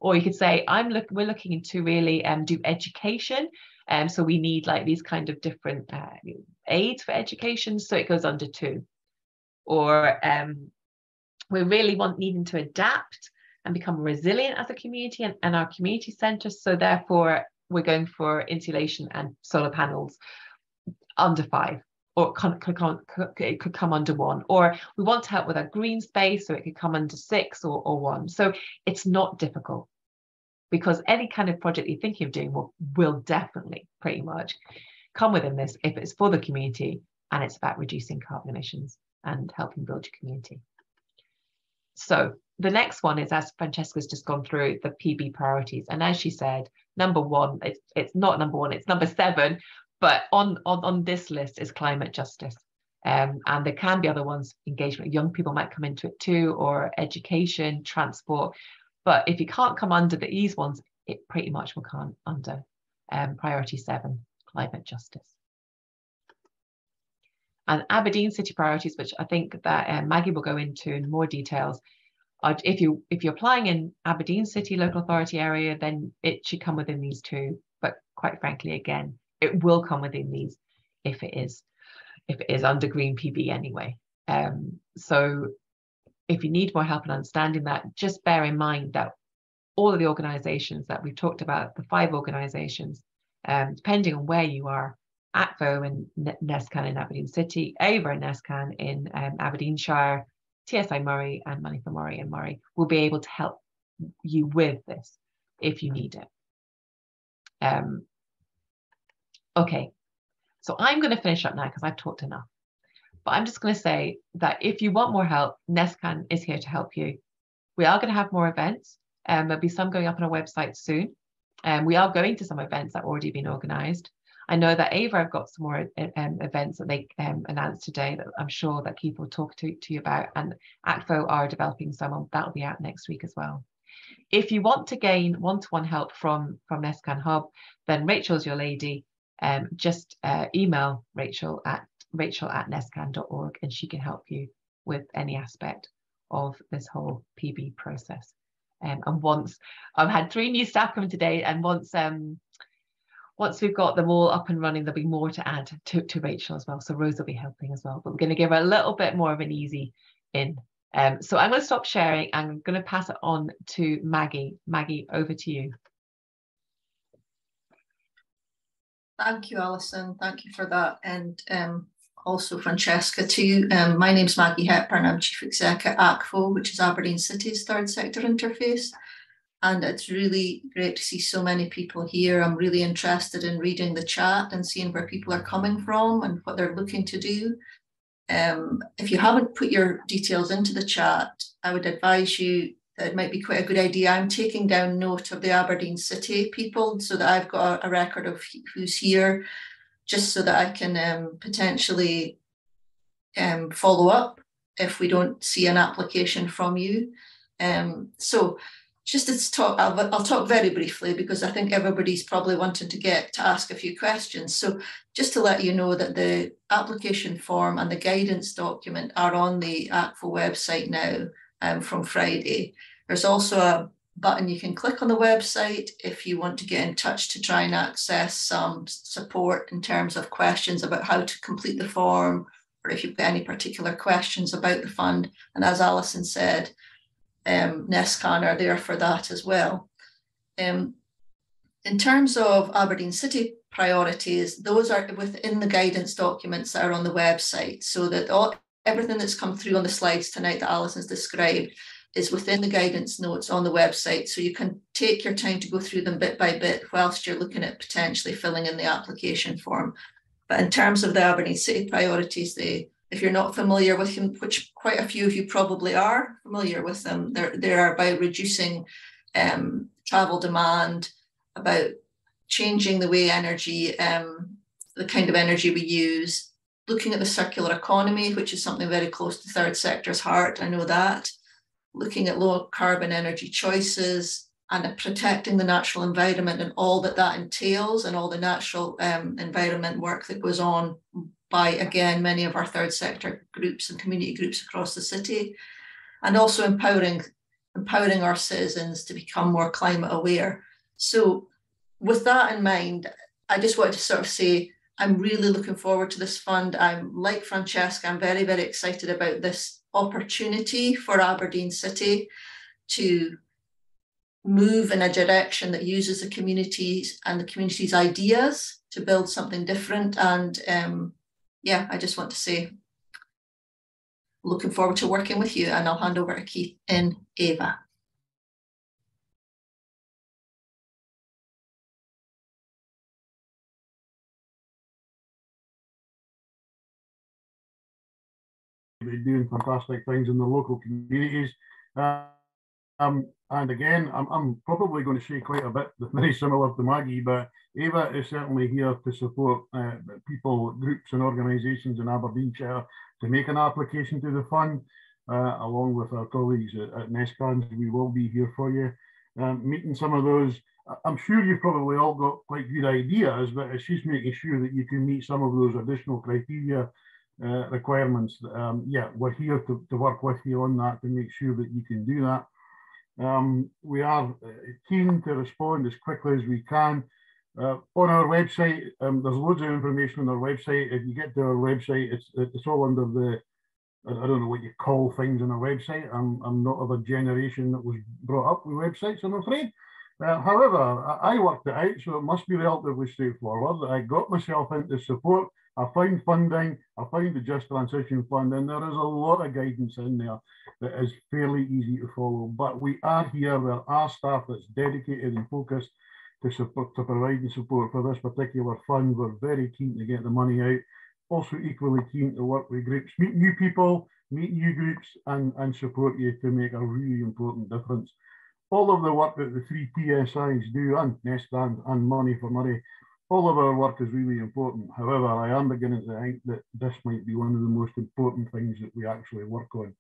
Or you could say, we're looking to really do education. So we need like these kind of different aids for education. So it goes under 2. Or we really needing to adapt and become resilient as a community and our community centres. So therefore, we're going for insulation and solar panels under 5, or it could come under 1. Or we want to help with our green space, so it could come under 6 or 1. So it's not difficult, because any kind of project you're thinking of doing will definitely pretty much come within this if it's for the community and it's about reducing carbon emissions and helping build your community. So the next one is, as Francesca's just gone through, the PB priorities. And as she said, number 1, it's not number 1, it's number 7, but on this list is climate justice. And there can be other ones. Engagement of young people might come into it too, or education, transport. But if you can't come under these ones, it pretty much will come under priority 7, climate justice. And Aberdeen city priorities, which I think that Maggie will go into in more details. If you're applying in Aberdeen city local authority area, then it should come within these 2. But quite frankly, again, it will come within these if it is under green PB anyway. So if you need more help in understanding that, just bear in mind that all of the organisations that we've talked about, the 5 organisations, depending on where you are, ACFO and NESCAN in Aberdeen City, AVA and NESCAN in Aberdeenshire, TSI Moray and Money for Moray and Moray will be able to help you with this if you need it. Okay, so I'm going to finish up now because I've talked enough. But I'm just going to say that if you want more help, NESCAN is here to help you. We are going to have more events. There'll be some going up on our website soon. We are going to some events that have already been organised. I know that AVA have got some more events that they announced today that I'm sure that Keith will talk to you about, and ACFO are developing some, that'll be out next week as well. If you want to gain one-to-one help from NESCAN Hub, then Rachel's your lady. Just email Rachel at nescan.org and she can help you with any aspect of this whole PB process. And once I've had 3 new staff coming today, and once once we've got them all up and running, there'll be more to add to Rachel as well. So Rose will be helping as well, but we're going to give her a little bit more of an easy in. So I'm going to stop sharing. I'm going to pass it on to Maggie. Maggie, over to you. Thank you, Alison. Thank you for that. And also Francesca too. My name's Maggie Hepburn. I'm Chief Exec at ACFO, which is Aberdeen City's third sector interface. And it's really great to see so many people here. I'm really interested in reading the chat and seeing where people are coming from and what they're looking to do. If you haven't put your details into the chat, I would advise you that it might be quite a good idea. I'm taking down note of the Aberdeen City people so that I've got a record of who's here, just so that I can potentially follow up if we don't see an application from you. So just to talk, I'll talk very briefly because I think everybody's probably wanting to get to ask a few questions. So just to let you know that the application form and the guidance document are on the ACFO website now from Friday. There's also a button you can click on the website if you want to get in touch to try and access some support in terms of questions about how to complete the form, or if you've got any particular questions about the fund. And as Alison said, NESCAN are there for that as well. In terms of Aberdeen City priorities, those are within the guidance documents that are on the website, so that everything that's come through on the slides tonight that Alison's described is within the guidance notes on the website, so you can take your time to go through them bit by bit whilst you're looking at potentially filling in the application form. But in terms of the Aberdeen City priorities, if you're not familiar with them, which quite a few of you probably are familiar with them, they're about reducing travel demand, about changing the way energy, the kind of energy we use, looking at the circular economy, which is something very close to third sector's heart, I know that, looking at low carbon energy choices and protecting the natural environment and all that entails, and all the natural environment work that goes on by, again, many of our third sector groups and community groups across the city, and also empowering our citizens to become more climate aware. So with that in mind, I just wanted to sort of say, I'm really looking forward to this fund. I'm like Francesca, I'm very, very excited about this opportunity for Aberdeen City to move in a direction that uses the communities and the community's ideas to build something different. And yeah, I just want to say, looking forward to working with you, and I'll hand over to Keith and Ava. They're doing fantastic things in the local communities. And again, I'm probably going to say quite a bit very similar to Maggie, but Ava is certainly here to support people, groups and organisations in Aberdeenshire to make an application to the fund, along with our colleagues at NESCAN. We will be here for you, meeting some of those. I'm sure you've probably all got quite good ideas, but it's just making sure that you can meet some of those additional criteria requirements. Yeah, we're here to work with you on that to make sure that you can do that. We are keen to respond as quickly as we can. On our website, there's loads of information on our website. If you get to our website, it's all under the, I don't know what you call things on our website. I'm not of a generation that was brought up with websites, I'm afraid. However, I worked it out, so it must be relatively straightforward. I got myself into support. I found funding, I found the Just Transition Fund, and there is a lot of guidance in there that is fairly easy to follow. But we are here, there are staff that's dedicated and focused to providing support for this particular fund. We're very keen to get the money out. Also equally keen to work with groups, meet new people, meet new groups, and support you to make a really important difference. All of the work that the three PSIs do, and NESCAN and Money for Money, all of our work is really important. However, I am beginning to think that this might be one of the most important things that we actually work on,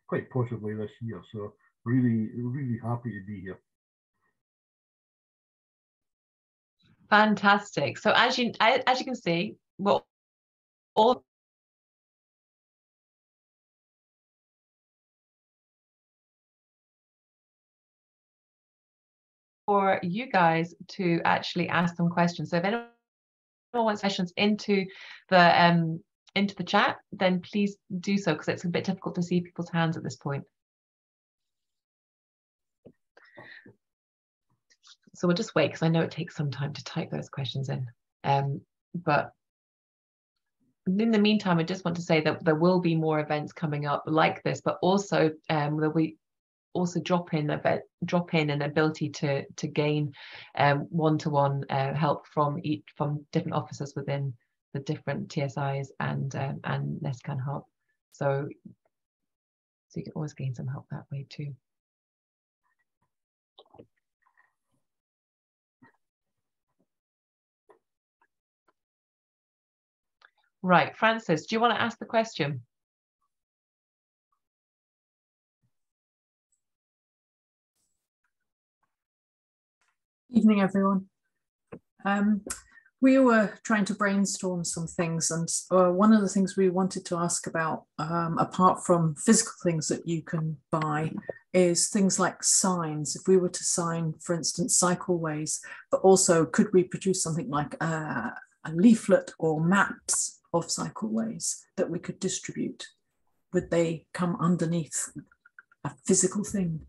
quite possibly this year. So really, really happy to be here. Fantastic. So as you can see, we're all for you guys to actually ask some questions. So if anyone wants questions into the chat, then please do so, because it's a bit difficult to see people's hands at this point. So we'll just wait, because I know it takes some time to type those questions in. But in the meantime, I just want to say that there will be more events coming up like this, but also there'll be also drop in an ability to gain one-to-one help from different officers within the different TSIs and NESCAN Hub. So you can always gain some help that way too. Right, Francis, do you want to ask the question? Evening, everyone. We were trying to brainstorm some things, and one of the things we wanted to ask about, apart from physical things that you can buy, is things like signs. If we were to sign, for instance, cycleways, but also could we produce something like a leaflet or maps of cycleways that we could distribute? Would they come underneath a physical thing?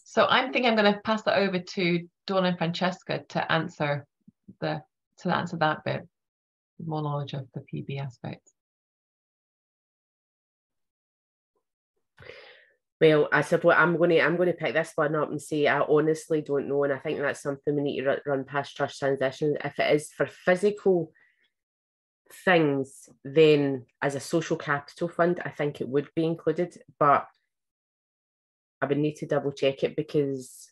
So I'm thinking I'm going to pass that over to Dawn and Francesca to answer that bit, with more knowledge of the PB aspect. Well, I suppose I'm going to pick this one up and say I honestly don't know, and I think that's something we need to run past trust transitions. If it is for physical things, then as a social capital fund, I think it would be included, but I would need to double check it, because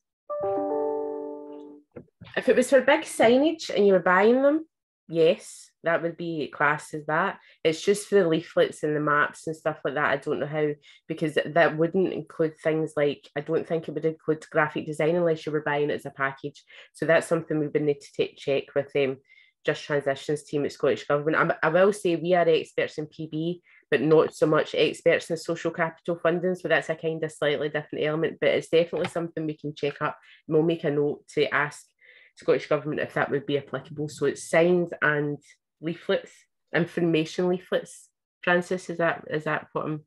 if it was for big signage and you were buying them, yes, that would be classed as that. It's just for the leaflets and the maps and stuff like that. I don't know how, because that wouldn't include things like, I don't think it would include graphic design unless you were buying it as a package. So that's something we would need to check with Just Transitions team at Scottish Government. I will say we are experts in PB, but not so much experts in social capital funding. So that's a kind of slightly different element, but it's definitely something we can check up. And we'll make a note to ask Scottish Government if that would be applicable. So it's signs and leaflets, information leaflets. Francis, is that what I'm...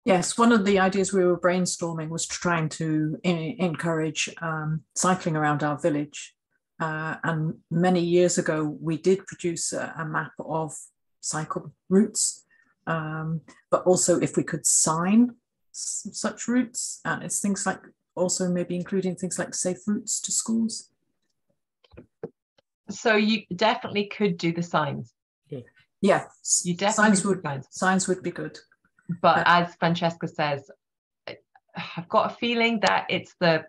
Yes, one of the ideas we were brainstorming was trying to encourage cycling around our village. And many years ago, we did produce a map of cycle routes, but also if we could sign such routes, and it's things like also maybe including things like safe routes to schools. So you definitely could do the signs. Yeah, you definitely signs would be good. But as Francesca says, I've got a feeling that it's the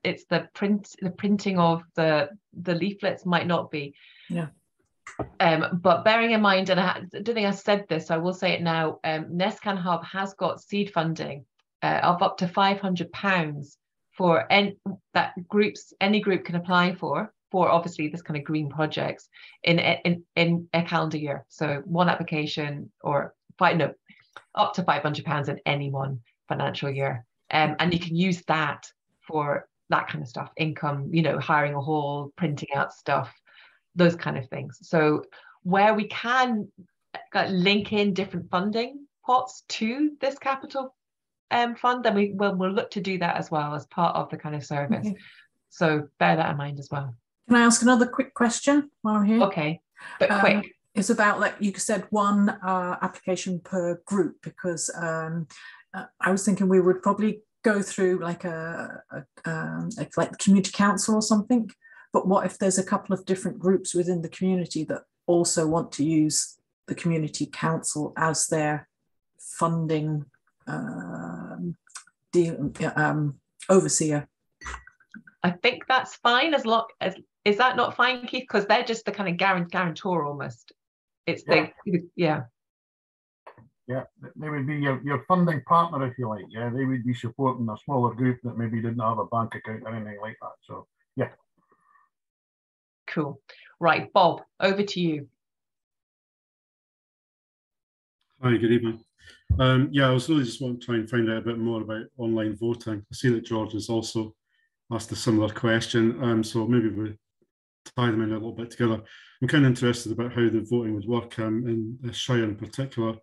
printing of the leaflets might not be. Yeah. But bearing in mind, and I don't think I said this, so I will say it now, NESCAN Hub has got seed funding of up to £500 for any group can apply for obviously this kind of green projects in a calendar year. So one application or up to £500 in any one financial year. And you can use that for that kind of stuff, income, hiring a hall, printing out stuff, those kind of things. So where we can link in different funding pots to this capital fund, then we'll look to do that as well as part of the kind of service. Okay. So bear that in mind as well. Can I ask another quick question while I'm here? Okay, but quick. It's about, like you said, one application per group, because I was thinking we would probably go through like like the community council or something. But what if there's a couple of different groups within the community that also want to use the community council as their funding overseer? I think that's fine, as long as, is that not fine, Keith? Because they're just the kind of guarantor almost. It's yeah, they would be your funding partner, if you like. Yeah, they would be supporting a smaller group that maybe didn't have a bank account or anything like that. So yeah. Cool. Right, Bob, over to you. Hi, good evening. Yeah, I was really just wanting to try and find out a bit more about online voting. I see that George has also asked a similar question, so maybe we tie them in a little bit together. I'm kind of interested about how the voting would work in Shire in particular,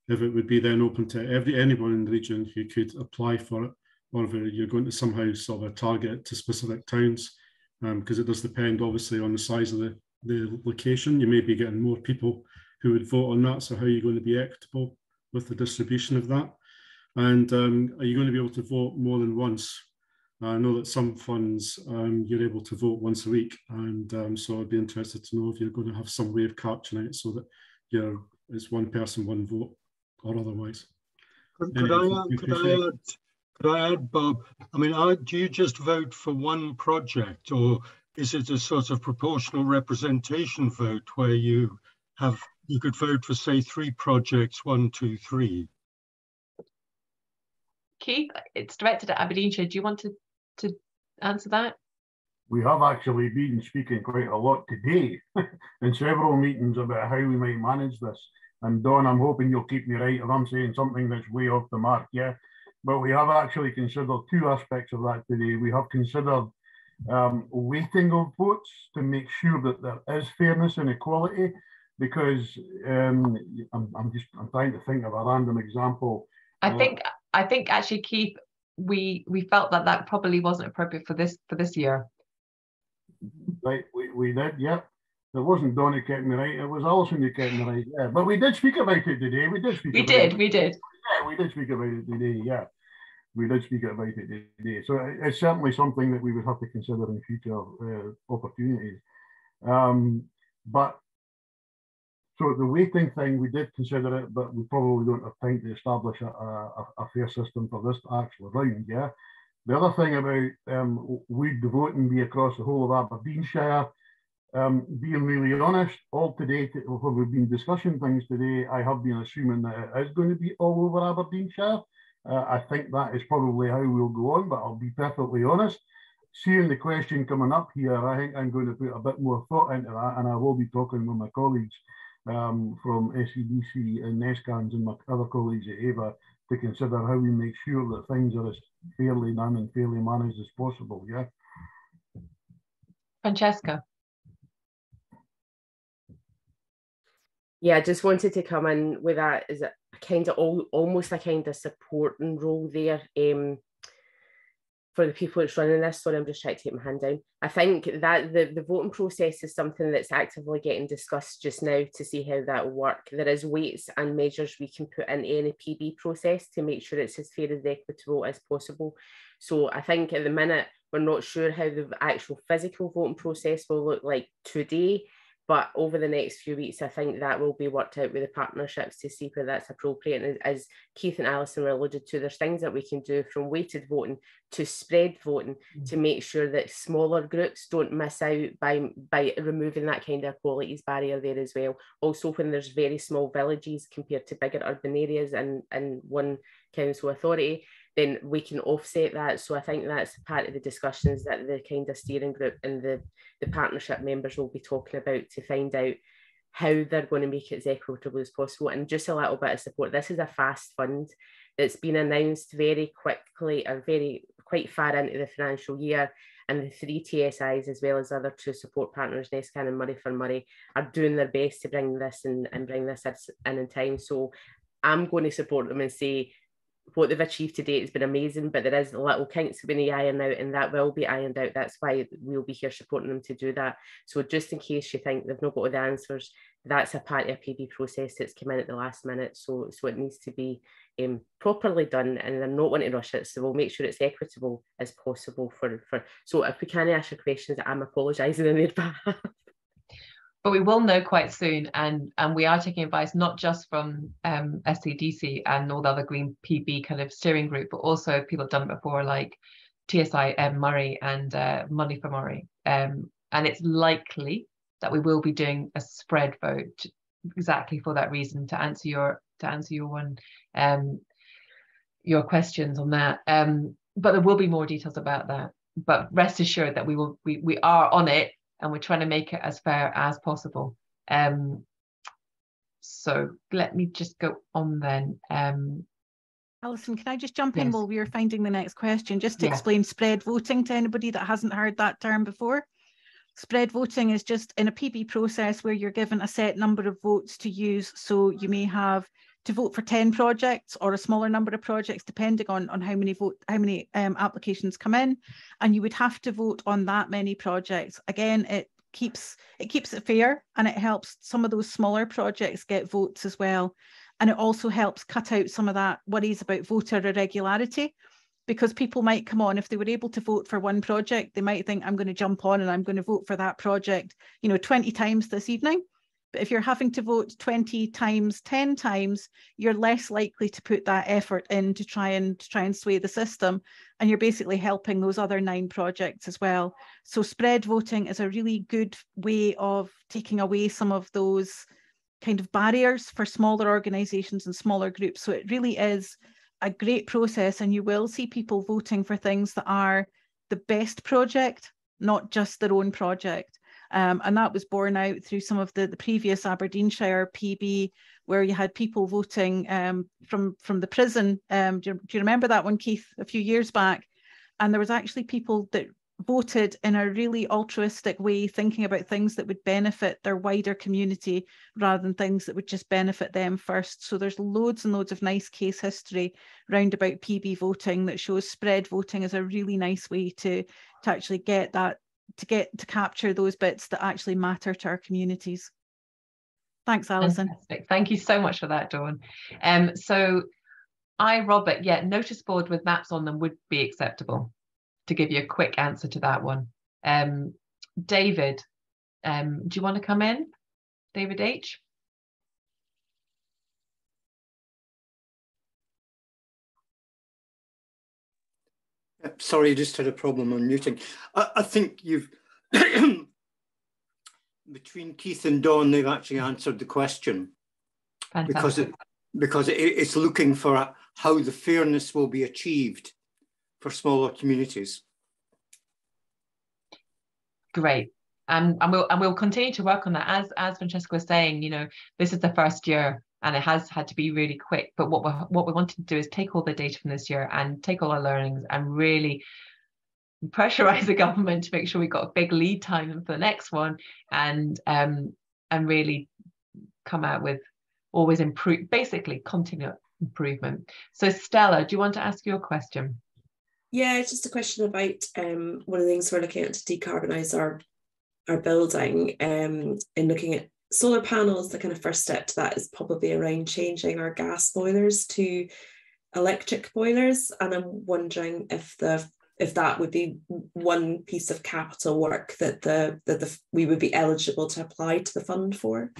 if it would be then open to anyone in the region who could apply for it, or if you're going to somehow sort of target it to specific towns, because it does depend obviously on the size of the location. You may be getting more people who would vote on that, so how are you going to be equitable with the distribution of that? And are you going to be able to vote more than once? I know that some funds you're able to vote once a week, and so I'd be interested to know if you're going to have some way of capturing it so that it's one person, one vote, or otherwise. Could I add, Bob? I mean, do you just vote for one project, or is it a sort of proportional representation vote where you could vote for, say, 3 projects, 1, 2, 3? Keith, it's directed at Aberdeenshire. Do you want to answer that? We have actually been speaking quite a lot today in several meetings about how we might manage this. And Don, I'm hoping you'll keep me right if I'm saying something that's way off the mark, yeah? But we have actually considered 2 aspects of that today. We have considered weighting of votes to make sure that there is fairness and equality, because I'm trying to think of a random example. I think actually, Keith, we felt that probably wasn't appropriate for this year. Right, we did, yeah. It wasn't Don who kept me right, it was Alison who kept me right, yeah. But we did speak about it today. We did. Yeah, we did speak about it today, yeah. We did speak about it today. So it's certainly something that we would have to consider in future opportunities. But so the weighting thing, we did consider it, but we probably don't have time to establish a fair system for this actual round, yeah. The other thing about would the voting be across the whole of Aberdeenshire? Being really honest, all today, when we've been discussing things today, I have been assuming that it is going to be all over Aberdeenshire. I think that is probably how we'll go on, but I'll be perfectly honest. Seeing the question coming up here, I think I'm going to put a bit more thought into that, and I will be talking with my colleagues from SEDC and NESCANS and my other colleagues at AVA to consider how we make sure that things are as fairly done and fairly managed as possible, yeah. Francesca. Yeah, I just wanted to come in with that as a kind of almost a kind of supporting role there for the people that's running this. Sorry, I'm just trying to take my hand down. I think that the voting process is something that's actively getting discussed just now to see how that will work. There is weights and measures we can put into any PB process to make sure it's as fair and equitable as possible. So I think at the minute, we're not sure how the actual physical voting process will look like today. But over the next few weeks, I think that will be worked out with the partnerships to see where that's appropriate. And as Keith and Alison were alluded to, there's things that we can do from weighted voting to spread voting to make sure that smaller groups don't miss out by removing that kind of qualities barrier there as well. Also, when there's very small villages compared to bigger urban areas and one council authority, then we can offset that. So I think that's part of the discussions that the kind of steering group and the partnership members will be talking about to find out how they're going to make it as equitable as possible. And just a little bit of support. This is a fast fund that's been announced very quickly or quite far into the financial year. And the 3 TSIs, as well as other 2 support partners, NESCAN and Murray for Murray, are doing their best to bring this in and bring this in time. So I'm going to support them and say, what they've achieved to date has been amazing, but there is little kinks we need to iron out, and that will be ironed out. That's why we'll be here supporting them to do that. So just in case you think they've not got all the answers, that's a part of a PB process that's come in at the last minute. So it needs to be properly done, and I'm not wanting to rush it. So we'll make sure it's equitable as possible so if we can't ask your questions, I'm apologising in their behalf. But we will know quite soon, and we are taking advice not just from SCDC and all the other Green PB kind of steering group, but also people have done it before, like TSI Murray and Money for Murray. And it's likely that we will be doing a spread vote exactly for that reason, to answer your questions on that. But there will be more details about that. But rest assured that we are on it, and we're trying to make it as fair as possible. So let me just go on then. Alison, can I just jump in Yes. while we are finding the next question, just to explain spread voting to anybody that hasn't heard that term before? Spread voting is just in a PB process where you're given a set number of votes to use. So you may have to vote for 10 projects or a smaller number of projects, depending on how many applications come in, and you would have to vote on that many projects. Again, it keeps it fair, and it helps some of those smaller projects get votes as well. And it also helps cut out some of that worries about voter irregularity, because people might come on, if they were able to vote for one project, they might think, I'm going to jump on and I'm going to vote for that project, 20 times this evening. But if you're having to vote 20 times, 10 times, you're less likely to put that effort in to try and sway the system. And you're basically helping those other 9 projects as well. So spread voting is a really good way of taking away some of those kind of barriers for smaller organizations and smaller groups. So it really is a great process, and you will see people voting for things that are the best project, not just their own project. And that was borne out through some of the previous Aberdeenshire PB, where you had people voting from the prison. Do you remember that one, Keith, a few years back? And there was actually people that voted in a really altruistic way, thinking about things that would benefit their wider community rather than things that would just benefit them first. So there's loads and loads of nice case history round about PB voting that shows spread voting is a really nice way to actually get that, to capture those bits that actually matter to our communities. Thanks, Alison. Fantastic. Thank you so much for that, Dawn. So Robert, notice board with maps on them would be acceptable, to give you a quick answer to that one. David, do you want to come in? David H? Sorry, I just had a problem unmuting. I think you've, between Keith and Dawn, they've actually answered the question. Fantastic. Because it's looking for how the fairness will be achieved for smaller communities. Great. And we'll continue to work on that. As Francesca was saying, this is the first year and it has had to be really quick. But what we wanted to do is take all the data from this year and take all our learnings and really pressurize the government to make sure we've got a big lead time for the next one, and really come out with always basically continual improvement. So Stella, do you want to ask your question? Yeah, it's just a question about one of the things we're looking at to decarbonise our building, in looking at solar panels. The kind of first step to that is probably around changing our gas boilers to electric boilers, and I'm wondering if that would be one piece of capital work that we would be eligible to apply to the fund for.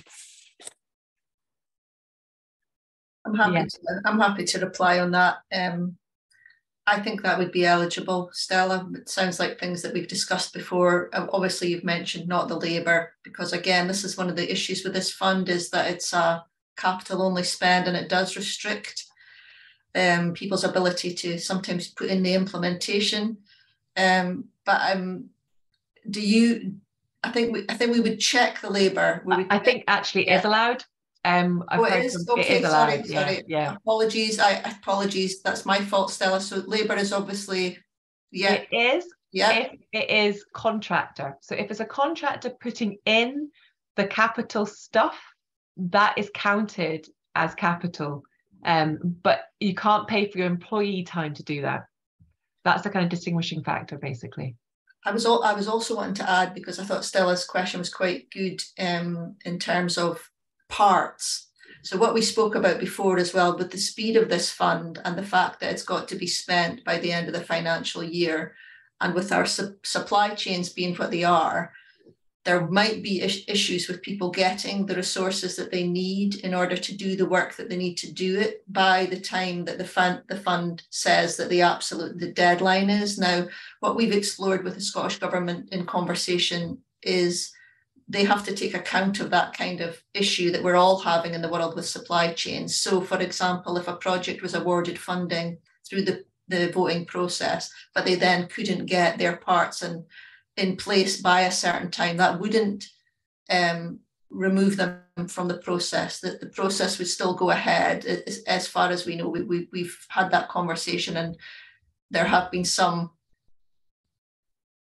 I'm happy to reply on that. I think that would be eligible, Stella. It sounds like things that we've discussed before. Obviously, you've mentioned not the labour, because again, this is one of the issues with this fund, is that it's a capital only spend, and it does restrict people's ability to sometimes put in the implementation. I think we would check the labour. I think actually it is allowed. It is? Okay, allowed. Sorry. Yeah. Apologies. That's my fault, Stella. So labour is obviously, It is. Yeah. If it is contractor. So if it's a contractor putting in the capital stuff, that is counted as capital. But you can't pay for your employee time to do that. That's the kind of distinguishing factor, basically. I was also wanting to add, because I thought Stella's question was quite good in terms of parts. So what we spoke about before as well, with the speed of this fund and the fact that it's got to be spent by the end of the financial year, and with our supply chains being what they are, there might be issues with people getting the resources that they need in order to do the work that they need to do it by the time that the fund says that the deadline is. Now, what we've explored with the Scottish Government in conversation is they have to take account of that kind of issue that we're all having in the world with supply chains. So, for example, if a project was awarded funding through the voting process, but they then couldn't get their parts in place by a certain time, that wouldn't remove them from the process, that the process would still go ahead. As far as we know, we've had that conversation, and there have been some,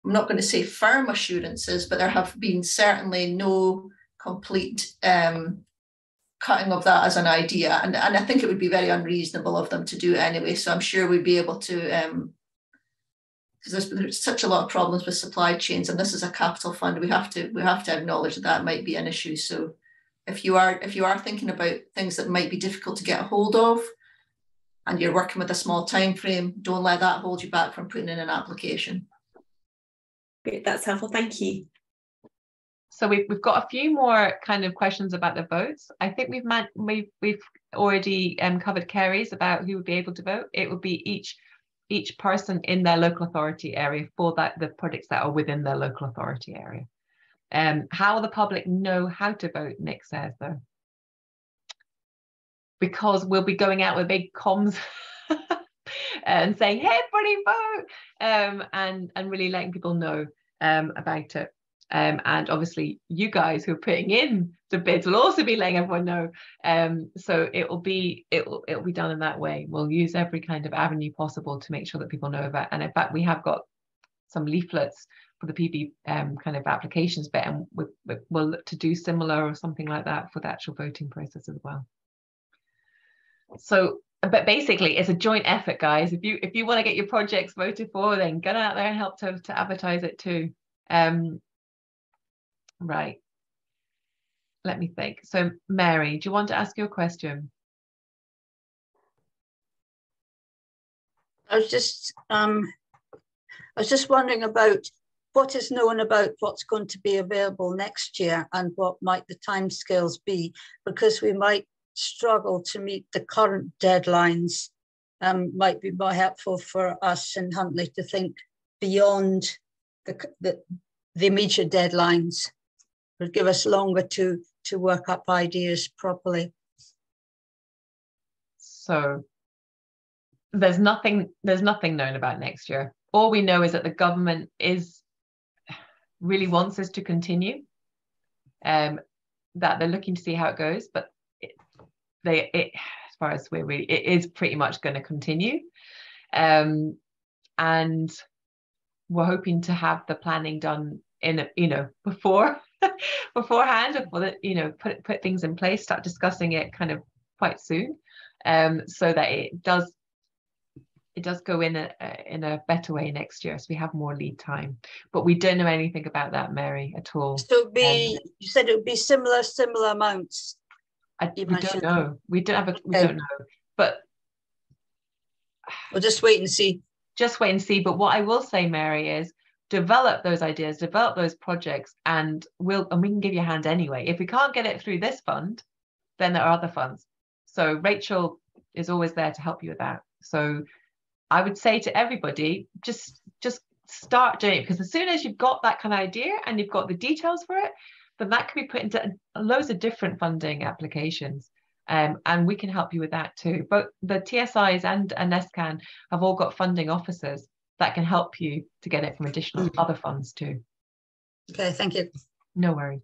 I'm not going to say firm assurances, but there have been certainly no complete cutting of that as an idea. And I think it would be very unreasonable of them to do it anyway. So I'm sure we'd be able to, because there's such a lot of problems with supply chains, and this is a capital fund. We have to acknowledge that might be an issue. So if you are thinking about things that might be difficult to get a hold of, and you're working with a small time frame, don't let that hold you back from putting in an application. Great, that's helpful. Thank you. So we've got a few more kind of questions about the votes. I think we've already covered Kerry's about who would be able to vote. It would be each person in their local authority area for the projects that are within their local authority area. How will the public know how to vote, Nick says, though? Because we'll be going out with big comms and saying, hey, everybody vote, and really letting people know about it. And obviously you guys who are putting in the bids will also be letting everyone know. So it'll be done in that way. We'll use every kind of avenue possible to make sure that people know about it. And in fact, we have got some leaflets for the PB kind of applications bit, and we'll look to do similar or something like that for the actual voting process as well. So, but basically it's a joint effort, guys. If you want to get your projects voted for, then get out there and help to advertise it too. Right, let me think. So Mary, do you want to ask your question? I was just wondering about what is known about what's going to be available next year, and what might the timescales be, because we might struggle to meet the current deadlines. Might be more helpful for us in Huntly to think beyond the immediate deadlines. Would give us longer to work up ideas properly. So there's nothing known about next year. All we know is that the government really wants us to continue, that they're looking to see how it goes, but as far as it is pretty much going to continue, and we're hoping to have the planning done in beforehand, put things in place, start discussing it kind of quite soon, so that it does go in a better way next year, so we have more lead time. But we don't know anything about that, Mary, at all. So you said it would be similar amounts. We don't know. We don't know. But we'll just wait and see. Just wait and see. But what I will say, Mary, is develop those ideas, develop those projects, and we can give you a hand anyway. If we can't get it through this fund, then there are other funds. So Rachel is always there to help you with that. So I would say to everybody, just start doing it, because as soon as you've got that kind of idea and you've got the details for it, then that can be put into loads of different funding applications. And we can help you with that too. Both the TSIs and NESCAN have all got funding officers that can help you to get it from additional other funds too. Okay, thank you. No worries.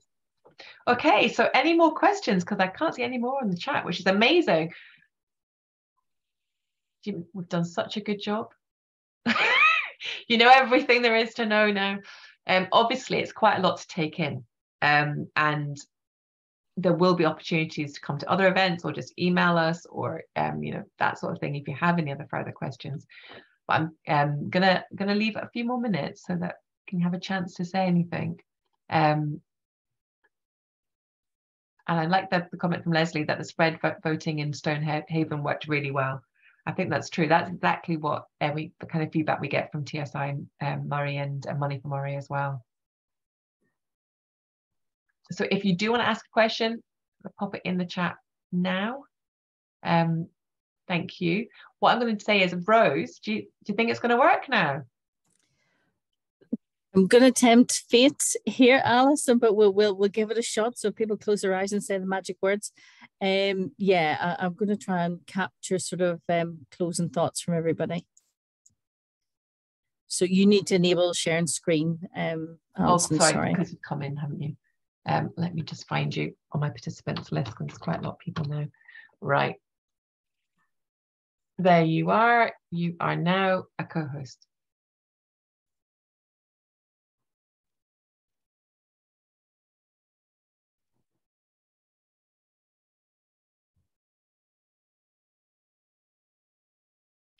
Okay, so any more questions? Because I can't see any more in the chat, which is amazing. We've done such a good job. You know everything there is to know now. Obviously, it's quite a lot to take in. And there will be opportunities to come to other events or just email us, or that sort of thing if you have any other further questions. But I'm gonna leave a few more minutes so that you can have a chance to say anything. And I like the comment from Leslie that the spread voting in Stonehaven worked really well. I think that's true. That's exactly what the kind of feedback we get from TSI Murray and Money for Murray as well. So if you do want to ask a question, pop it in the chat now. Thank you. What I'm going to say is, Rose, do you think it's going to work now? I'm going to tempt fate here, Alison, but we'll give it a shot. So people close their eyes and say the magic words. Yeah, I'm going to try and capture sort of closing thoughts from everybody. So you need to enable sharing screen. Alison, sorry, because you've come in, haven't you? Let me just find you on my participants list because there's quite a lot of people now. Right. There you are. You are now a co-host.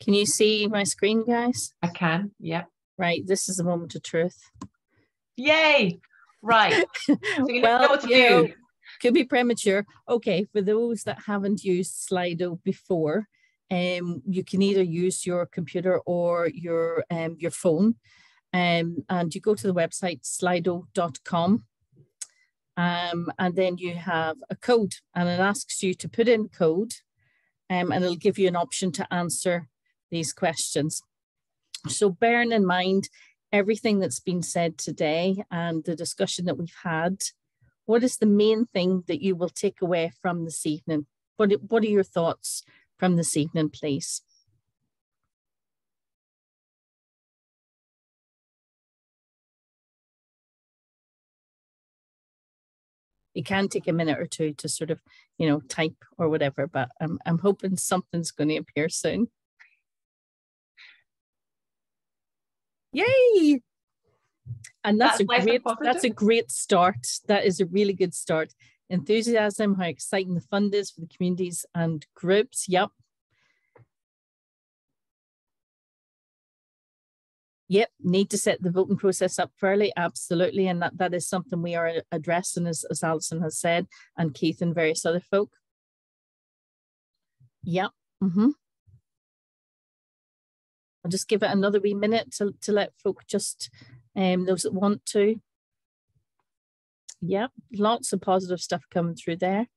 Can you see my screen, guys? I can, yep. Right, this is a moment of truth. Yay! Right. So you know what to do. Could be premature. Okay, for those that haven't used Slido before, you can either use your computer or your phone, and you go to the website slido.com, and then you have a code, and it asks you to put in code, and it'll give you an option to answer these questions. So bearing in mind everything that's been said today and the discussion that we've had, what is the main thing that you will take away from this evening? What are your thoughts from this evening, please? You can take a minute or two to sort of, type or whatever, but I'm hoping something's going to appear soon. Yay! And that's a great start. That is a really good start. Enthusiasm, how exciting the fund is for the communities and groups. Yep. Yep, need to set the voting process up fairly, absolutely. And that is something we are addressing, as Alison has said, and Keith and various other folk. Yep. I'll just give it another wee minute to let folk just, those that want to. Yep, lots of positive stuff coming through there.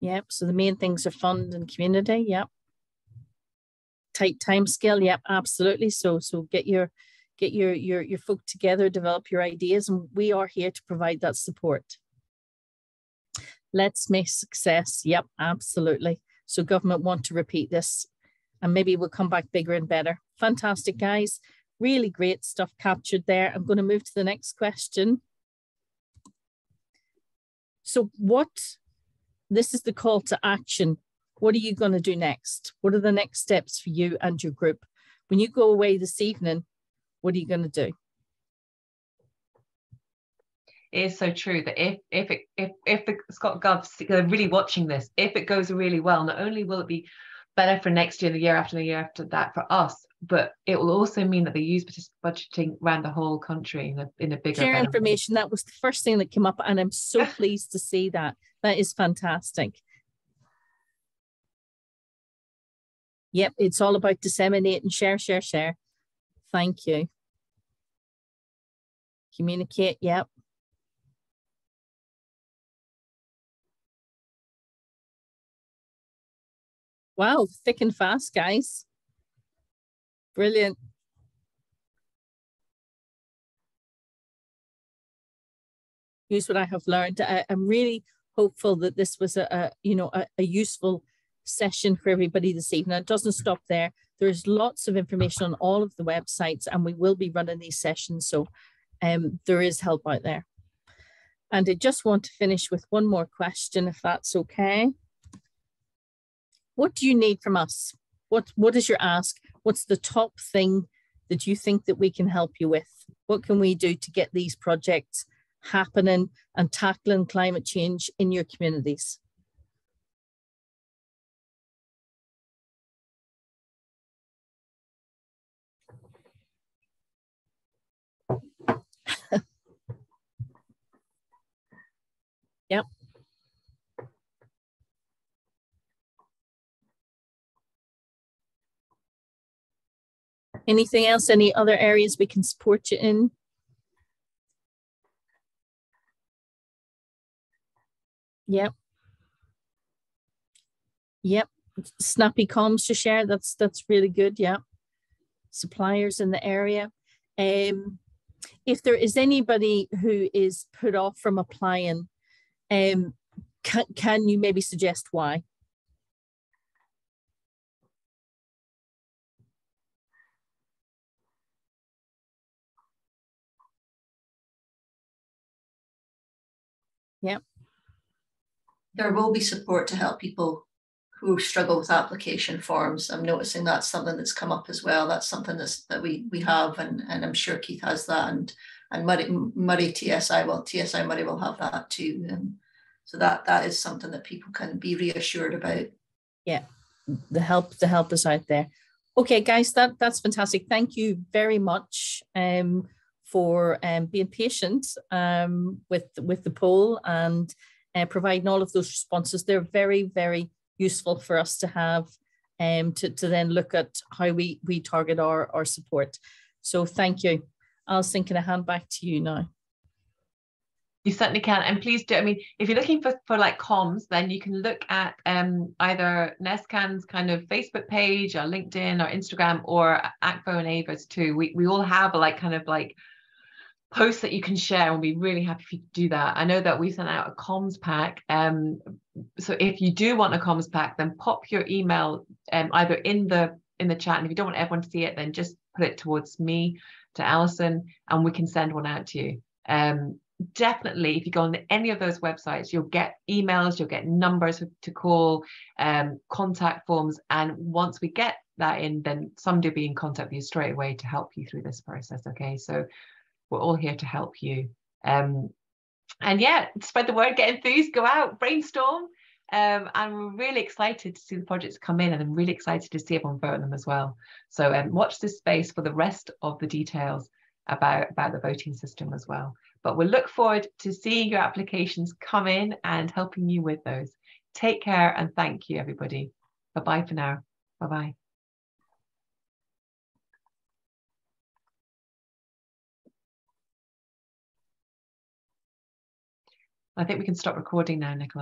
Yep, so the main things are fund and community. Yep. Tight time scale. Yep, absolutely. So get your folk together, develop your ideas, and we are here to provide that support. Let's make success. Yep, absolutely. So government want to repeat this, and maybe we'll come back bigger and better. Fantastic, guys. Really great stuff captured there. I'm going to move to the next question. So this is the call to action. What are you going to do next? What are the next steps for you and your group? When you go away this evening, what are you going to do? It is so true that if the Scott Govs are really watching this, if it goes really well, not only will it be better for next year, the year after that for us, but it will also mean that they use budgeting around the whole country in a bigger share information. That was the first thing that came up, and I'm so pleased to see that. That is fantastic. Yep, it's all about disseminate and share. Thank you. Communicate, yep. Wow, thick and fast, guys. Brilliant. Here's what I have learned. I'm really hopeful that this was a useful session for everybody this evening. It doesn't stop there. There's lots of information on all of the websites, and we will be running these sessions. So there is help out there. And I just want to finish with one more question, if that's okay. What do you need from us? What is your ask? What's the top thing that you think that we can help you with? What can we do to get these projects happening and tackling climate change in your communities? Yep. Anything else? Any other areas we can support you in? Yep. Yep. Snappy comms to share. That's really good. Yeah. Suppliers in the area. If there is anybody who is put off from applying, can you maybe suggest why? Yeah. There will be support to help people who struggle with application forms. I'm noticing that's something that's come up as well. That's something that we have, and I'm sure Keith has that, and Murray TSI Murray will have that too. So that is something that people can be reassured about. Yeah, the help is out there. Okay, guys, that's fantastic. Thank you very much for being patient with the poll and providing all of those responses. They're very, very useful for us to have to then look at how we target our support. So thank you. Alison, can I hand back to you now? You certainly can, and please do. I mean, if you're looking for like comms, then you can look at either NESCAN's kind of Facebook page or LinkedIn or Instagram, or ACFO and AVA's too. We all have a kind of posts that you can share, and we'll be really happy if you do that. I know that we sent out a comms pack. So if you do want a comms pack, then pop your email either in the chat, and if you don't want everyone to see it, then just put it towards me, to Alison, and we can send one out to you. Definitely, if you go on any of those websites, you'll get emails, you'll get numbers to call, contact forms, and once we get that in, then somebody will be in contact with you straight away to help you through this process. Okay, so we're all here to help you. And yeah, spread the word, get enthused, go out, brainstorm. And we're really excited to see the projects come in, and I'm really excited to see everyone vote on them as well. So watch this space for the rest of the details about the voting system as well. But we'll look forward to seeing your applications come in and helping you with those. Take care, and thank you, everybody. Bye-bye for now. Bye-bye. I think we can stop recording now, Nicola.